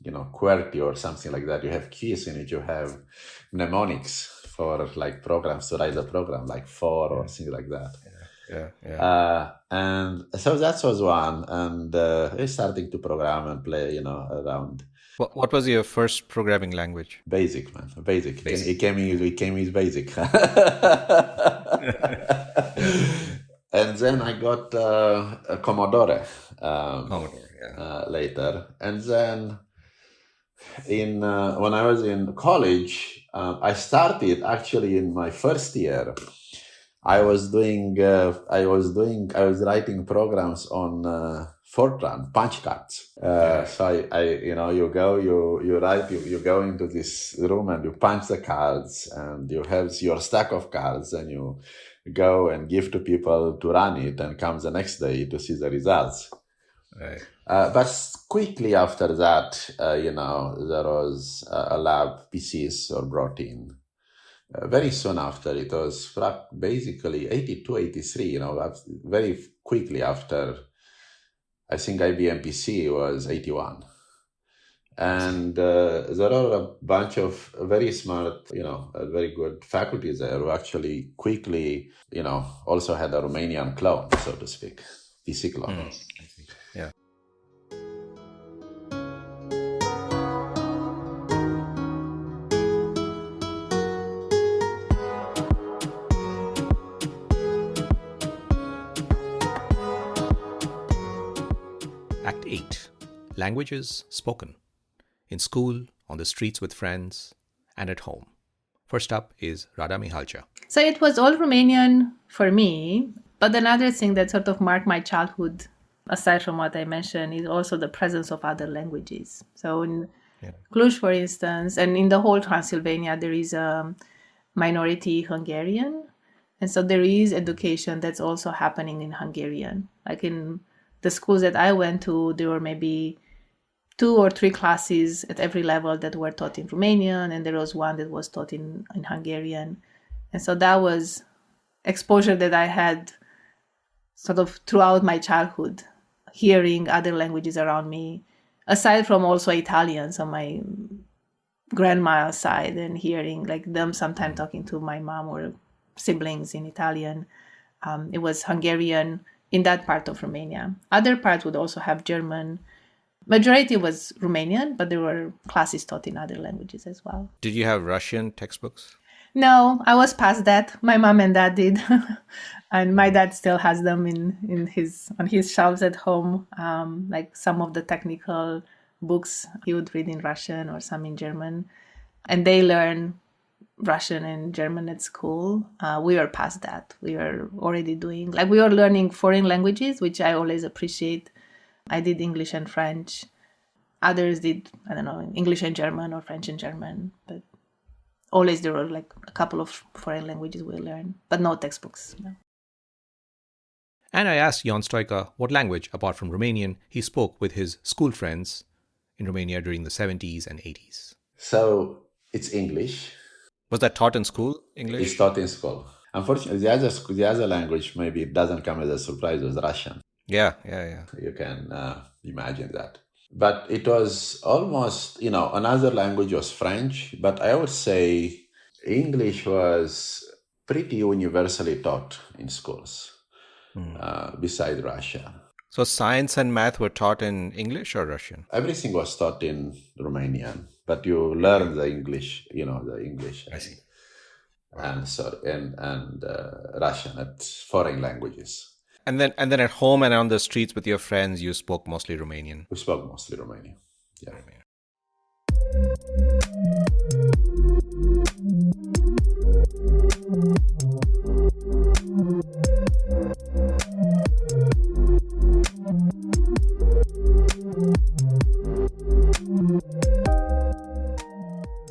QWERTY or something like that. You have keys in it. You have mnemonics for like programs to write the program, like for or things like that. And so that was one. And I started to program and play, around. What was your first programming language? Basic, man. Basic. It came with Basic. And then I got a Commodore later. And then when I was in college, I started actually in my first year. I was writing programs on Fortran punch cards. So you go into this room and you punch the cards, and you have your stack of cards, and you go and give to people to run it, and come the next day to see the results. Right. But quickly after that, there was a lab. PCs were brought in. Very soon after, it was basically 82, 83, very quickly after, I think IBM PC was 81. And there are a bunch of very smart, very good faculty there who actually quickly, also had a Romanian clone, so to speak, PC clone. Yeah. Act 8. Languages spoken. In school, on the streets with friends, and at home. First up is Rada Mihalcea. So it was all Romanian for me. But another thing that sort of marked my childhood, aside from what I mentioned, is also the presence of other languages. So in Cluj, for instance, and in the whole Transylvania, there is a minority Hungarian. And so there is education that's also happening in Hungarian. Like in the schools that I went to, there were maybe 2 or 3 classes at every level that were taught in Romanian, and there was one that was taught in Hungarian. And so that was exposure that I had sort of throughout my childhood, hearing other languages around me, aside from also Italians on my grandma's side, and hearing like them sometimes talking to my mom or siblings in Italian. It was Hungarian in that part of Romania. Other parts would also have German. Majority was Romanian, but there were classes taught in other languages as well. Did you have Russian textbooks? No, I was past that. My mom and dad did. And my dad still has them on his shelves at home. Like some of the technical books he would read in Russian or some in German. And they learn Russian and German at school. We were past that. We were already we were learning foreign languages, which I always appreciate. I did English and French. Others did, English and German or French and German. But always there were like a couple of foreign languages we learned, but no textbooks. No. And I asked Ion Stoica what language, apart from Romanian, he spoke with his school friends in Romania during the 70s and 80s. So it's English. Was that taught in school, English? It's taught in school. Unfortunately, the other language, maybe it doesn't come as a surprise, was Russian. Yeah. You can imagine that. But it was almost, another language was French, but I would say English was pretty universally taught in schools, besides Russia. So science and math were taught in English or Russian? Everything was taught in Romanian, but you learn the English, the English. I see. And Russian, it's foreign languages. And then at home and on the streets with your friends, you spoke mostly Romanian? We spoke mostly Romanian. Yeah.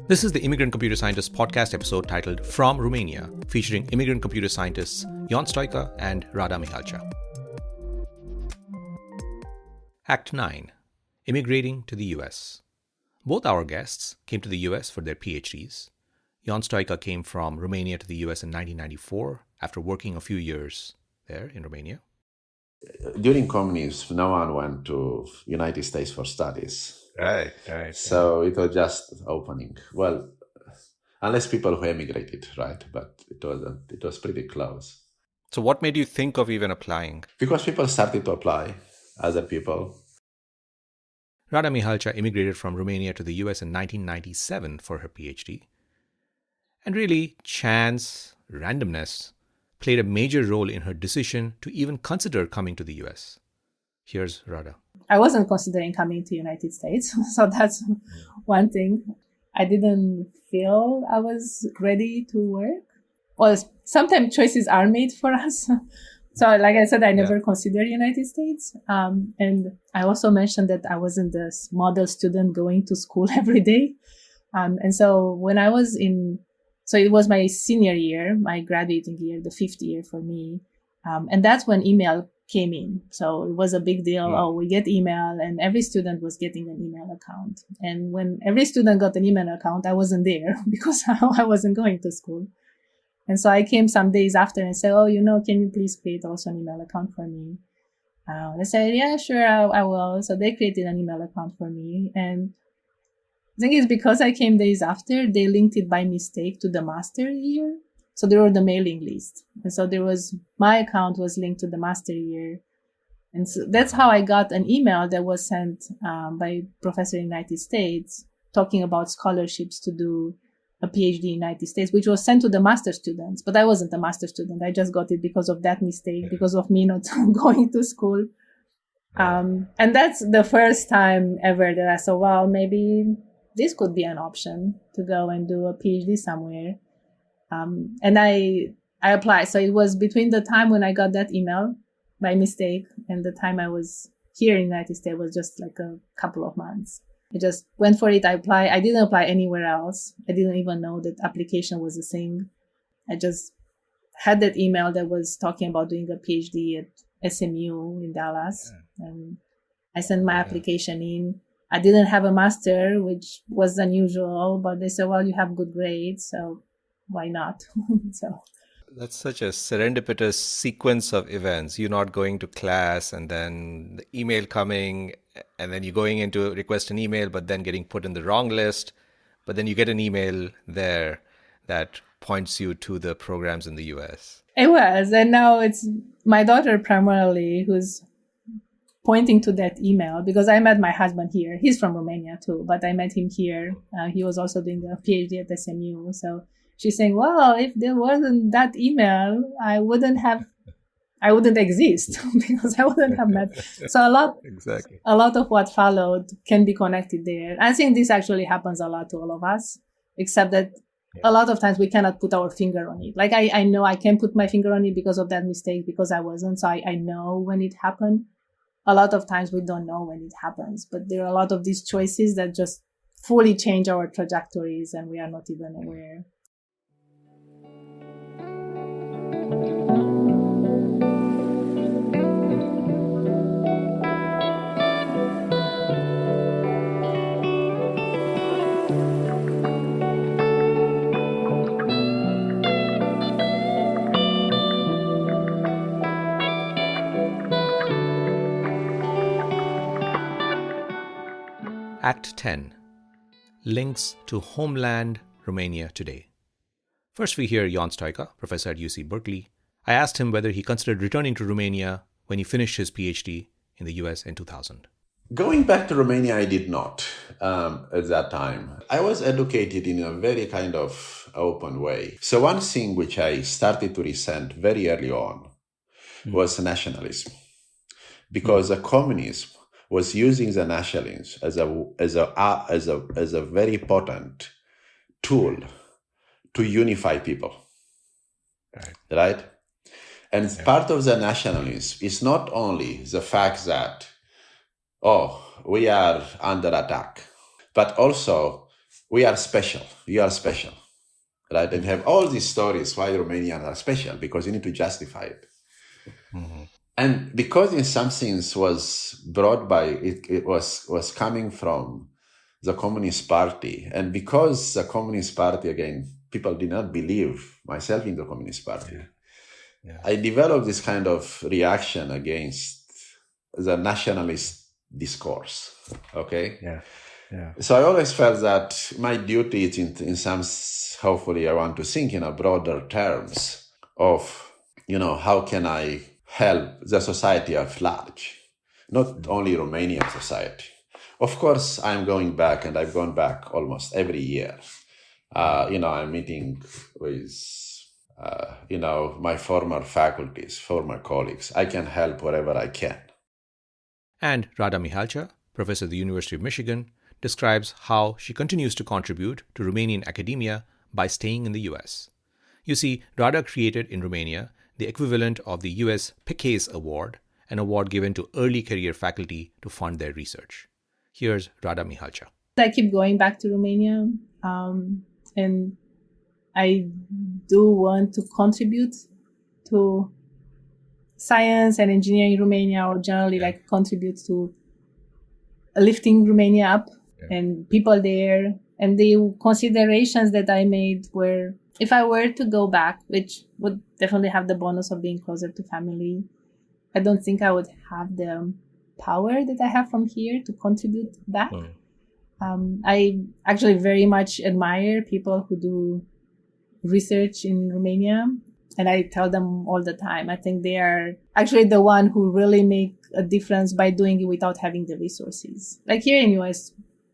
This is the Immigrant Computer Scientists Podcast episode titled From Romania, featuring immigrant computer scientists Ion Stoica and Rada Mihalcea. Act 9. Immigrating to the US. Both our guests came to the US for their PhDs. Ion Stoica came from Romania to the US in 1994 after working a few years there in Romania. During communism, no one went to United States for studies. Right. So it was just opening. Well, unless people who emigrated, right? But it wasn't. It was pretty close. So what made you think of even applying? Because people started to apply, other people. Rada Mihalcea immigrated from Romania to the US in 1997 for her PhD. And really, chance, randomness, played a major role in her decision to even consider coming to the US. Here's Rada. I wasn't considering coming to the United States. So that's one thing. I didn't feel I was ready to work. Well, sometimes choices are made for us. So like I said, I never considered United States. And I also mentioned that I wasn't this model student going to school every day. And so when I was so it was my senior year, my graduating year, the 5th year for me. And that's when email came in. So it was a big deal. Oh, we get email, and every student was getting an email account. And when every student got an email account, I wasn't there because I wasn't going to school. And so I came some days after and said, oh, can you please create also an email account for me? They said, yeah, sure, I will. So they created an email account for me. And the thing is, because I came days after, they linked it by mistake to the master year. So they were the mailing list. And so my account was linked to the master year. And so that's how I got an email that was sent by a professor in the United States talking about scholarships to do a PhD in the United States, which was sent to the master students. But I wasn't a master student. I just got it because of that mistake, because of me not going to school. And that's the first time ever that I saw, well, maybe this could be an option to go and do a PhD somewhere. And I applied. So it was between the time when I got that email by mistake and the time I was here in the United States was just like a couple of months. I just went for it. I applied. I didn't apply anywhere else. I didn't even know that application was a thing. I just had that email that was talking about doing a PhD at SMU in Dallas. And I sent my application in. I didn't have a master, which was unusual, but they said, well, you have good grades, so why not? So that's such a serendipitous sequence of events. You're not going to class, and then the email coming, and then you're going in to request an email, but then getting put in the wrong list. But then you get an email there that points you to the programs in the US. It was. And now it's my daughter primarily who's pointing to that email, because I met my husband here. He's from Romania too, but I met him here. He was also doing a PhD at SMU. So she's saying, well, if there wasn't that email, I wouldn't exist because I wouldn't have met. So a lot of what followed can be connected there. I think this actually happens a lot to all of us, except that a lot of times we cannot put our finger on it. Like I know I can put my finger on it because of that mistake, because I wasn't. So I know when it happened. A lot of times we don't know when it happens, but there are a lot of these choices that just fully change our trajectories and we are not even aware. Act 10. Links to Homeland Romania Today. First we hear Ion Stoica, professor at UC Berkeley. I asked him whether he considered returning to Romania when he finished his PhD in the US in 2000. Going back to Romania, I did not at that time. I was educated in a very kind of open way. So one thing which I started to resent very early on was nationalism. Because the communism was using the nationalism as a very potent tool to unify people, right? And part of the nationalism is not only the fact that, we are under attack, but also we are special. You are special, right? And have all these stories why Romanians are special, because you need to justify it. Mm-hmm. And because in some things was brought by, it was coming from the Communist Party. And because the Communist Party, again, people did not believe, myself in the Communist Party, I developed this kind of reaction against the nationalist discourse, okay? So I always felt that my duty is in some, hopefully I want to think in a broader terms of, how can I help the society at large, not only Romanian society. Of course, I'm going back, and I've gone back almost every year. I'm meeting with my former faculties, former colleagues. I can help wherever I can. And Rada Mihalcea, professor at the University of Michigan, describes how she continues to contribute to Romanian academia by staying in the US. You see, Rada created in Romania the equivalent of the US PECASE Award, an award given to early career faculty to fund their research. Here's Rada Mihalcea. I keep going back to Romania, and I do want to contribute to science and engineering in Romania, or generally contribute to lifting Romania up and people there. And the considerations that I made were, if I were to go back, which would definitely have the bonus of being closer to family, I don't think I would have the power that I have from here to contribute back. I actually very much admire people who do research in Romania, and I tell them all the time, I think they are actually the one who really make a difference by doing it without having the resources. Like here in US,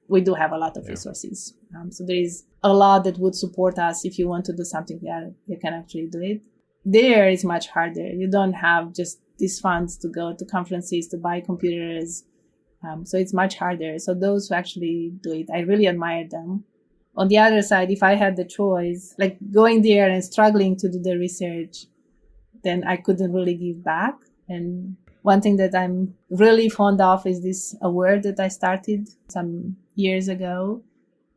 we do have a lot of resources. So there is a lot that would support us if you want to do something there, you can actually do it. There is much harder. You don't have just these funds to go to conferences, to buy computers. So it's much harder. So those who actually do it, I really admire them. On the other side, if I had the choice, like going there and struggling to do the research, then I couldn't really give back. And one thing that I'm really fond of is this award that I started some years ago,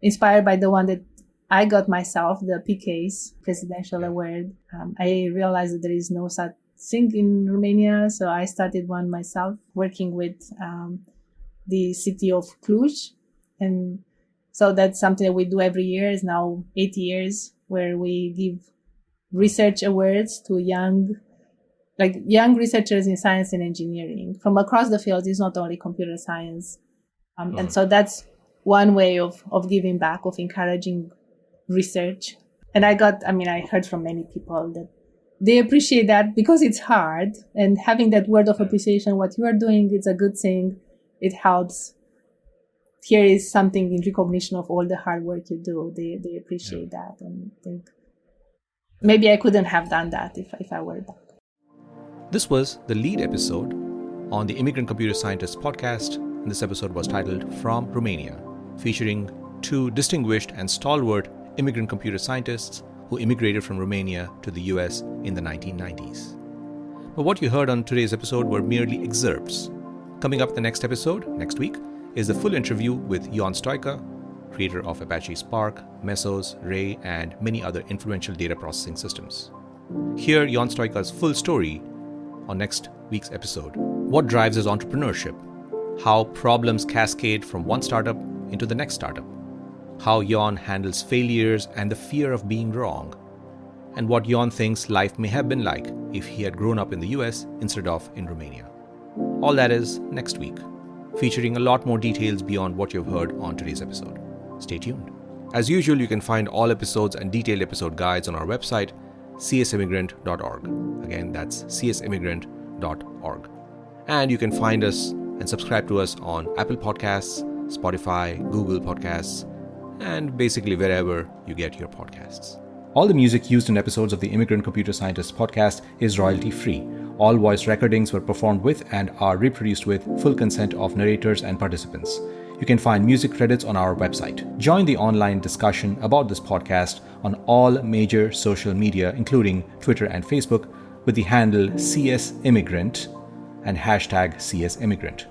inspired by the one that I got myself, the PECASE Presidential Award. I realized that there is no such thing in Romania, so I started one myself, working with the city of Cluj. And so that's something that we do every year. It's now 8 years, where we give research awards to young researchers in science and engineering from across the field. It's not only computer science. And so that's one way of giving back, of encouraging research. And I heard from many people that they appreciate that because it's hard, and having that word of appreciation, what you are doing, it's a good thing. It helps. Here is something in recognition of all the hard work you do. They appreciate that, and think maybe I couldn't have done that if I were back. This was the lead episode on the Immigrant Computer Scientists Podcast, and this episode was titled From Romania, featuring two distinguished and stalwart immigrant computer scientists who immigrated from Romania to the US in the 1990s. But what you heard on today's episode were merely excerpts. Coming up in the next episode, next week, is the full interview with Ion Stoica, creator of Apache Spark, Mesos, Ray, and many other influential data processing systems. Hear Ion Stoica's full story on next week's episode. What drives his entrepreneurship? How problems cascade from one startup into the next startup? How Ion handles failures and the fear of being wrong? And what Ion thinks life may have been like if he had grown up in the US instead of in Romania. All that is next week, featuring a lot more details beyond what you've heard on today's episode. Stay tuned. As usual, you can find all episodes and detailed episode guides on our website, csimmigrant.org. Again, that's csimmigrant.org. And you can find us and subscribe to us on Apple Podcasts, Spotify, Google Podcasts, and basically wherever you get your podcasts. All the music used in episodes of the Immigrant Computer Scientists Podcast is royalty-free. All voice recordings were performed with and are reproduced with full consent of narrators and participants. You can find music credits on our website. Join the online discussion about this podcast on all major social media, including Twitter and Facebook, with the handle CSImmigrant and hashtag CSImmigrant.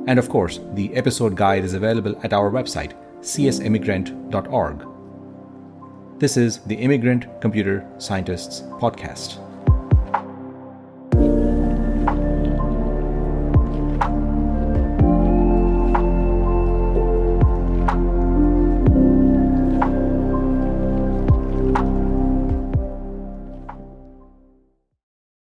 And of course, the episode guide is available at our website, csimmigrant.org. This is the Immigrant Computer Scientists Podcast.